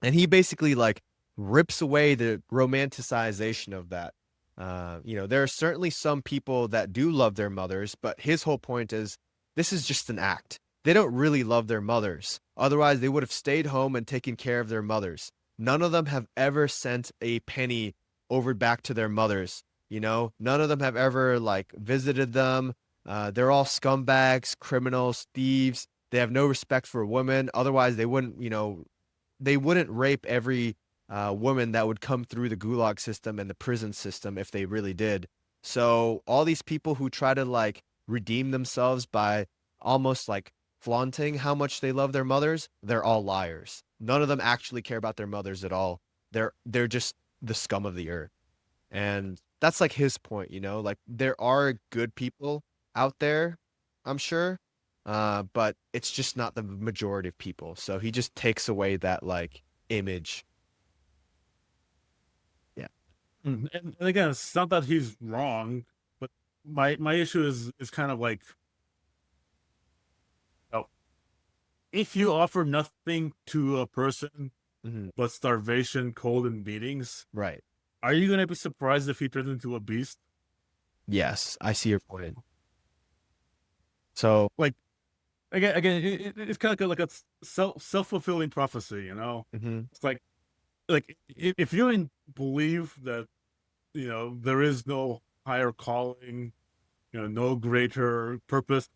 And he basically like rips away the romanticization of that. There are certainly some people that do love their mothers, but his whole point is this is just an act. They don't really love their mothers. Otherwise, they would have stayed home and taken care of their mothers. None of them have ever sent a penny over back to their mothers. You know, none of them have ever like visited them. They're all scumbags, criminals, thieves. They have no respect for women. Otherwise, they wouldn't rape every woman that would come through the gulag system and the prison system if they really did. So all these people who try to like redeem themselves by almost like flaunting how much they love their mothers, they're all liars. None of them actually care about their mothers at all. They're just the scum of the earth. And that's like his point, you know? Like there are good people out there, I'm sure. But it's just not the majority of people. So he just takes away that like image. Yeah. And again, it's not that he's wrong, but my issue is kind of like, oh, if you offer nothing to a person Hmm. but starvation, cold, and beatings, Right. are you gonna be surprised if he turns into a beast? Yes, I see your point. So, Like it's kind of like a self-fulfilling prophecy, you know? mhm, It's like if you believe that there is no higher calling, no greater purpose,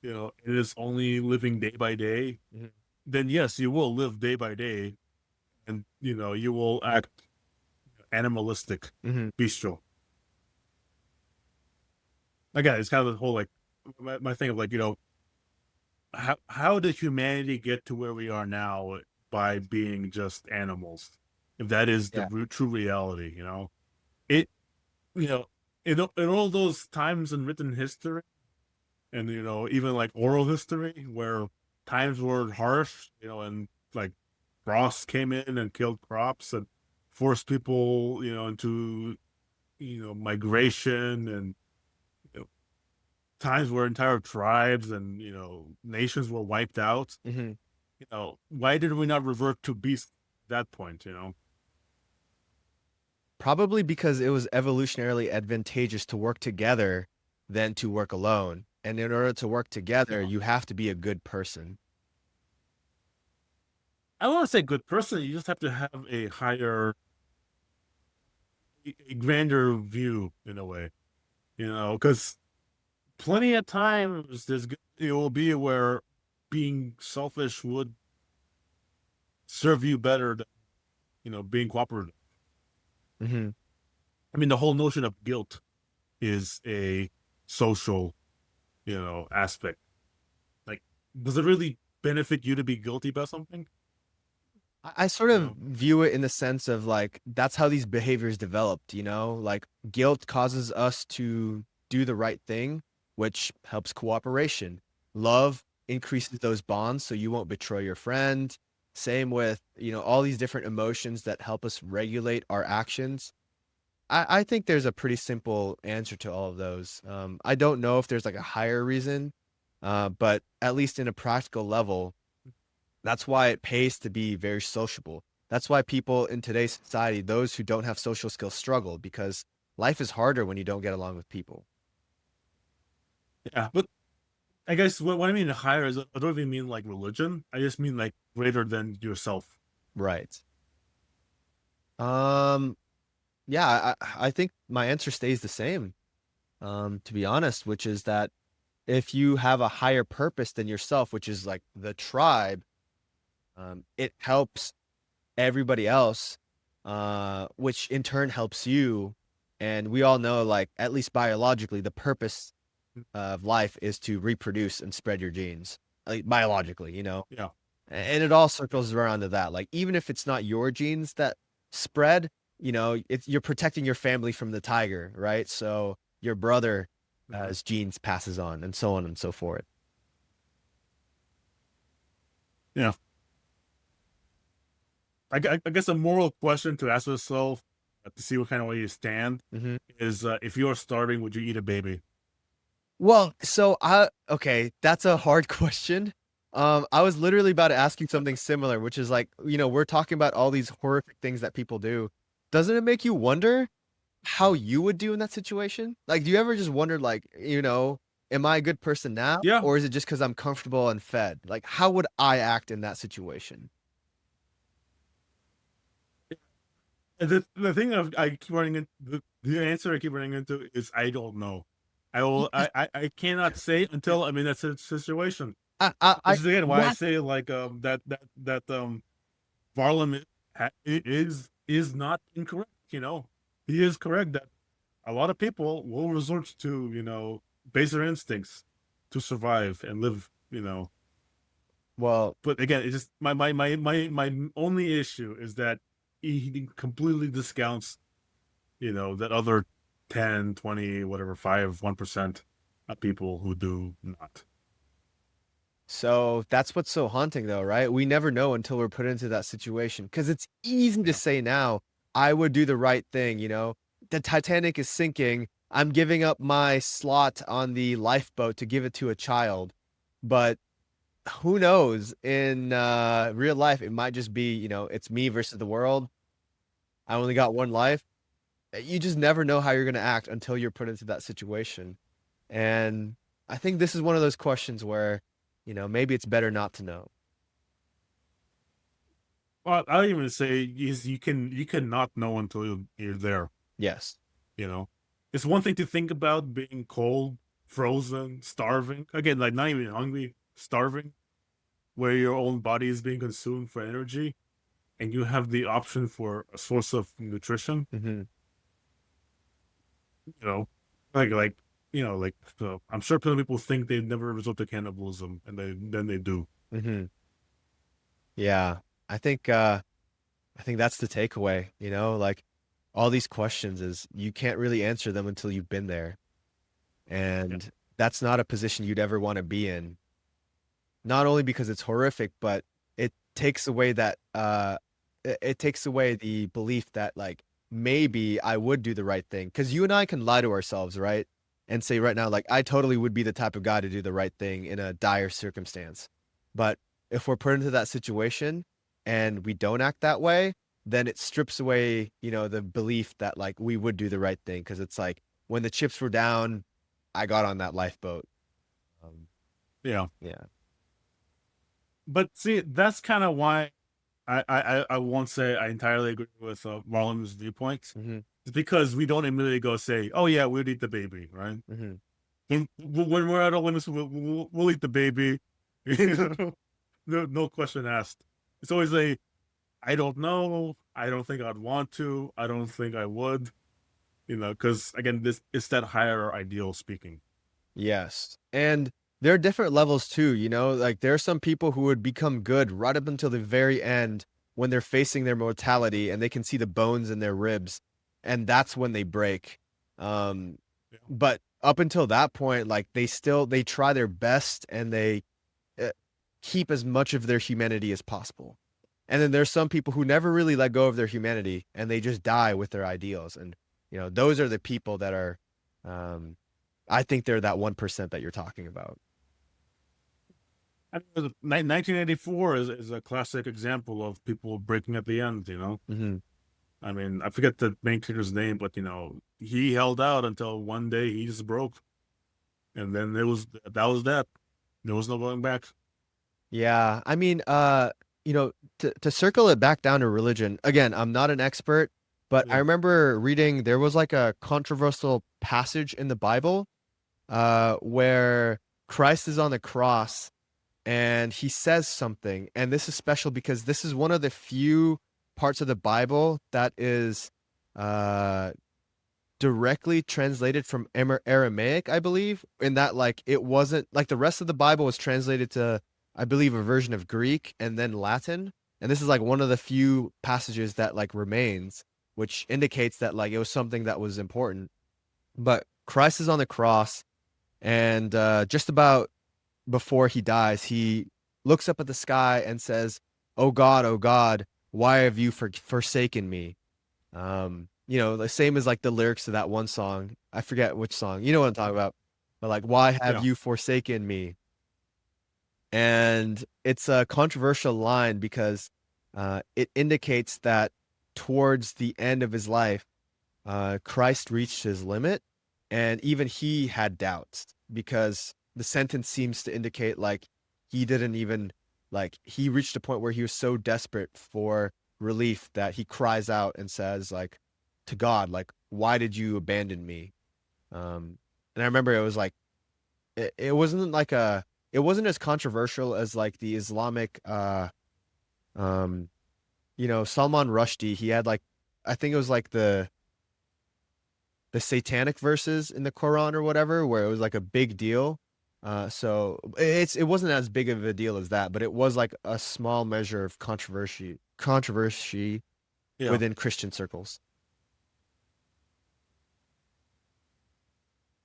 it is only living day by day, mhm, then yes, you will live day by day, and you will act animalistic, mhm. bestial. Again, it's kind of the whole like my thing of like, how did humanity get to where we are now by being just animals? If that is the Yeah. true reality, it, you know, in all those times in written history, and even like oral history, where times were harsh, and like frost came in and killed crops and forced people, into migration, and you know, times where entire tribes and nations were wiped out. Mhm. Why did we not revert to beast at that point? Probably because it was evolutionarily advantageous to work together than to work alone. And in order to work together, No, you have to be a good person. I don't want to say good person. You just have to have a higher, a grander view in a way, because plenty of times it will be where being selfish would serve you better than being cooperative. Mhm. I mean, the whole notion of guilt is a social aspect. Like, does it really benefit you to be guilty about something? I sort you of know view it in the sense of like that's how these behaviors developed, you know? Like guilt causes us to do the right thing, which helps cooperation. Love increases those bonds so you won't betray your friend. Same with, all these different emotions that help us regulate our actions. I think there's a pretty simple answer to all of those. I don't know if there's like a higher reason, but at least in a practical level, that's why it pays to be very sociable. That's why people in today's society, those who don't have social skills, struggle because life is harder when you don't get along with people. Yeah, but I guess what I mean higher is I don't even mean like religion. I just mean like greater than yourself. Right. Um, yeah, I think my answer stays the same, to be honest, which is that if you have a higher purpose than yourself, which is like the tribe, it helps everybody else, which in turn helps you. And we all know, like, at least biologically, the purpose of life is to reproduce and spread your genes, like biologically. Yeah. And it all circles around to that. Like, even if it's not your genes that spread, you're protecting your family from the tiger, right? So your brother Mhm. his genes passes on, and so on and so forth. Yeah. I guess a moral question to ask yourself to see what kind of way you stand Hmm. is if you're starving, would you eat a baby? Well, so okay, that's a hard question. I was literally about to ask you something similar, which is like, we're talking about all these horrific things that people do. Doesn't it make you wonder how you would do in that situation? Like, do you ever just wonder, like, am I a good person now, Yeah. or is it just because I'm comfortable and fed? Like, how would I act in that situation? The thing I keep running into the answer I keep running into is I don't know. Yes, I cannot say until I'm in that situation. I Which is again why I yes, say like that Varlam is not incorrect. He is correct that a lot of people will resort to baser instincts to survive and live. well, But again, it's just my only issue is that he completely discounts that other 10, 20, whatever, 1% of people who do not. so that's what's so haunting, though, right? We never know until we're put into that situation. Because it's easy to Yeah. say now, I would do the right thing. The Titanic is sinking. I'm giving up my slot on the lifeboat to give it to a child. But who knows? In real life, it might just be, it's me versus the world. I only got one life. You just never know how you're going to act until you're put into that situation. And I think this is one of those questions where, maybe it's better not to know. Well, I even say is you cannot know until you're there. Yes. You know, it's one thing to think about being cold, frozen, starving. Again, like not even hungry, starving, where your own body is being consumed for energy, and you have the option for a source of nutrition. Hmm. You know, like so I'm sure plenty of people think they never resort to cannibalism, and then they do. Hmm. Yeah. I think I think that's the takeaway, like all these questions is you can't really answer them until you've been there. Yeah. And that's not a position you'd ever want to be in. Not only because it's horrific, but it takes away that it takes away the belief that like maybe I would do the right thing. Because you and I can lie to ourselves, right? And say right now, like I totally would be the type of guy to do the right thing in a dire circumstance. But if we're put into that situation and we don't act that way, then it strips away, the belief that like we would do the right thing. Because it's like when the chips were down, I got on that lifeboat. Um, Yeah. yeah. But see, that's kind of why I won't say I entirely agree with Marlon's viewpoint. Hmm. It's because we don't immediately go say, "Oh yeah, we'd eat the baby," right? Hmm. When we're at our limits, we'll eat the baby. No question asked. It's always I don't know. I don't think I'd want to. I don't think I would. Because again, this it's that higher ideal speaking. Yes. And there are different levels too, like there are some people who would become good right up until the very end when they're facing their mortality and they can see the bones in their ribs and that's when they break. Yeah. But up until that point, like they try their best and they keep as much of their humanity as possible. And then there's some people who never really let go of their humanity and they just die with their ideals. And those are the people that are, um, I think they're that 1% that you're talking about. I mean, 1984 is a classic example of people breaking at the end. Hmm. I mean, I forget the main character's name, but he held out until one day he just broke, and then that was that. There was no going back. Yeah, I mean, to circle it back down to religion, again, I'm not an expert, but I Yeah. remember reading there was like a controversial passage in the Bible, where Christ is on the cross and he says something, and this is special because this is one of the few parts of the Bible that is, uh, directly translated from Aramaic, I believe, in that like it wasn't like the rest of the Bible was translated to, I believe, a version of Greek and then Latin. And this is like one of the few passages that like remains, which indicates that like it was something that was important. But Christ is on the cross, and just about before he dies, he looks up at the sky and says, oh God, why have you forsaken me?" The same as like the lyrics to that one song. I forget which song. You know what I'm talking about. But like, why have Yeah. you forsaken me? And it's a controversial line because it indicates that towards the end of his life, Christ reached his limit, and even he had doubts because the sentence seems to indicate like he didn't even like he reached a point where he was so desperate for relief that he cries out and says like to God, like, why did you abandon me? And I remember it was like it wasn't like it wasn't as controversial as like the Islamic um Salman Rushdie. He had like, I think it was like the satanic verses in the Quran or whatever, where it was like a big deal. So it wasn't as big of a deal as that, but it was like a small measure of controversy Yeah. within Christian circles.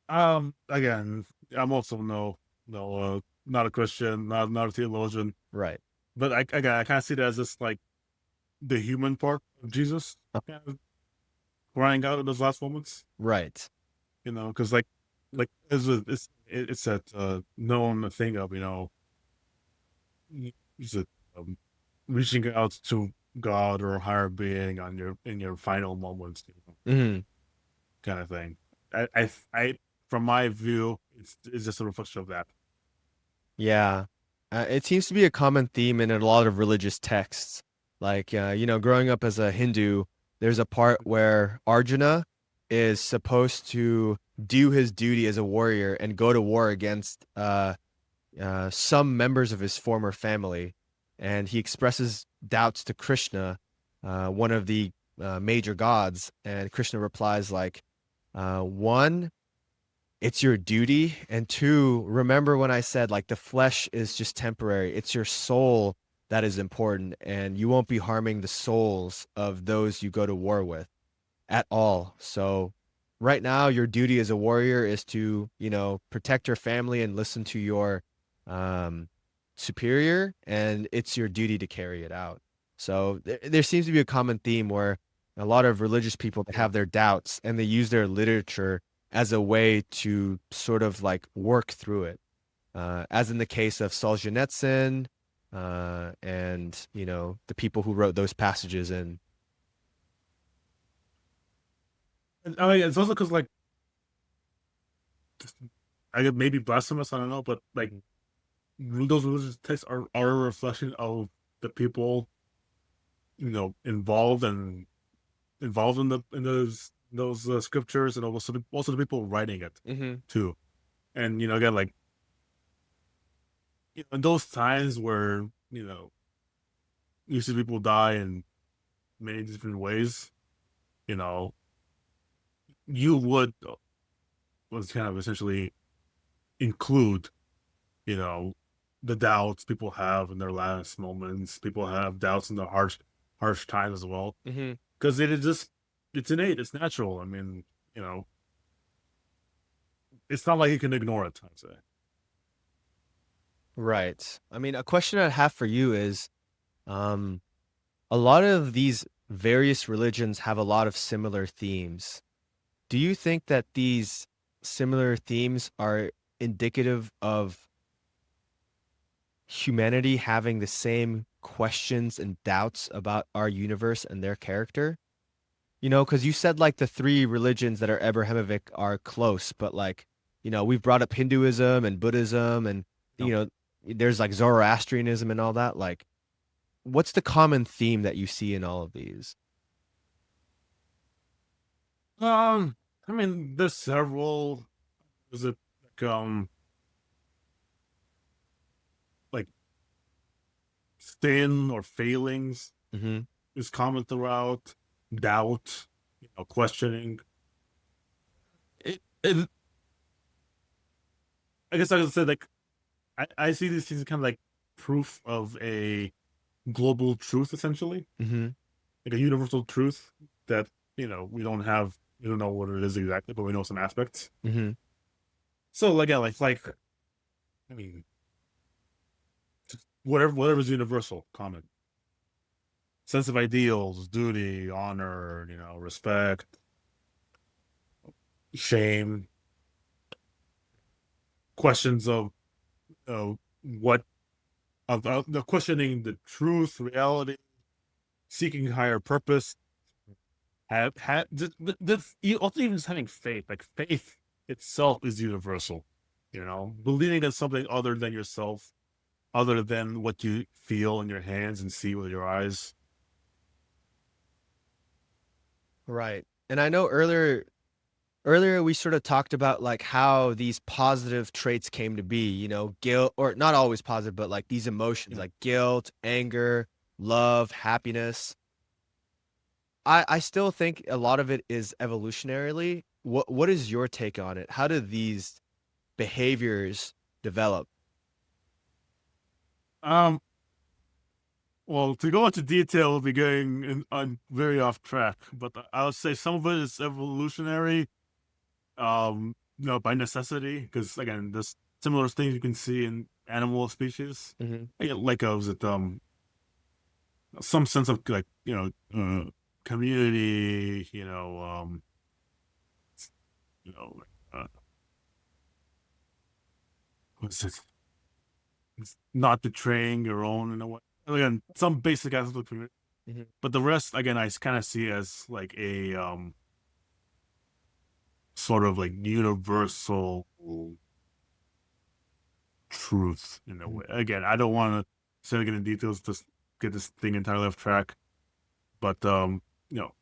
Again, I'm also not a Christian, not a theologian, Right. but I kind of see that as just like the human part of Jesus kind of crying out in those last moments. Right. Because like it's that known thing of is it reaching out to God or a higher being on in your final moments, Hmm. kind of thing. I from my view, it's just a reflection of that. Yeah. It seems to be a common theme in a lot of religious texts. Like, growing up as a Hindu, there's a part where Arjuna is supposed to do his duty as a warrior and go to war against some members of his former family. And he expresses doubts to Krishna, one of the major gods. And Krishna replies, like, one, it's your duty, and two, remember when I said like the flesh is just temporary, it's your soul that is important, and you won't be harming the souls of those you go to war with at all. So right now your duty as a warrior is to protect your family and listen to your um superior, and it's your duty to carry it out. So there seems to be a common theme where a lot of religious people Yeah. have their doubts and they use their literature as a way to sort of like work through it, as in the case of Solzhenitsyn, and the people who wrote those passages in. And, I mean, it's also because like I get maybe blasphemous, I don't know, but like those religious texts are a reflection of the people involved in those scriptures, and also the people writing it Hmm. too. And again, like in those times where you see people die in many different ways, you know, you would was kind of essentially include you know the doubts people have in their last moments. People have doubts in the harsh times as well, Hmm. because it is just it's innate, it's natural. I mean, you know, it's not like you can ignore it, I'd say. Right. I mean, a question I have for you is, um, a lot of these various religions have a lot of similar themes. Do you think that these similar themes are indicative of humanity having the same questions and doubts about our universe and their character? You know, because you said like the three religions that are Abrahamic are close, but like, we've brought up Hinduism and Buddhism and, You you know, there's like Zoroastrianism and all that. Like, what's the common theme that you see in all of these? I mean, there's several. Is it like sin or failings Mm-hmm. is common throughout. Doubt, questioning. It I guess I could say like I see these things kind of like proof of a global truth, essentially, Mm-hmm. like a universal truth that we don't know what it is exactly, but we know some aspects. Mm-hmm. So again, I mean, whatever's universal, common sense of ideals, duty, honor, respect, shame, questions of what of the questioning the truth, reality, seeking higher purpose. Have also even just having faith, like faith itself is universal. Believing in something other than yourself, other than what you feel in your hands and see with your eyes. Right. And I know earlier we sort of talked about like how these positive traits came to be, guilt, or not always positive, but like these emotions Yeah. like guilt, anger, love, happiness. I still think a lot of it is evolutionarily. What is your take on it? How do these behaviors develop? Um. Well, to go into detail, we'll be going on very off track. But I would say some of it is evolutionary. By necessity, because again, there's similar things you can see in animal species. Hmm. Like, was it some sense of like community, you know, uh, what's it? It's not betraying your own in a way. Again, some basic aspects of community, Hmm. but the rest, again, I kind of see as like a sort of like universal truth in a way. Again, I don't want to say again in details to get this thing entirely off track, but you know,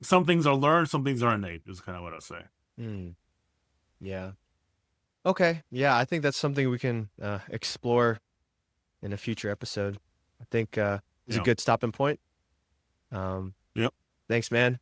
some things are learned, some things are innate. Is kind of what I say. Mm, yeah. Okay. Yeah, I think that's something we can explore in a future episode. I think is a Yeah. good stopping point. Um, Yep. Thanks, man.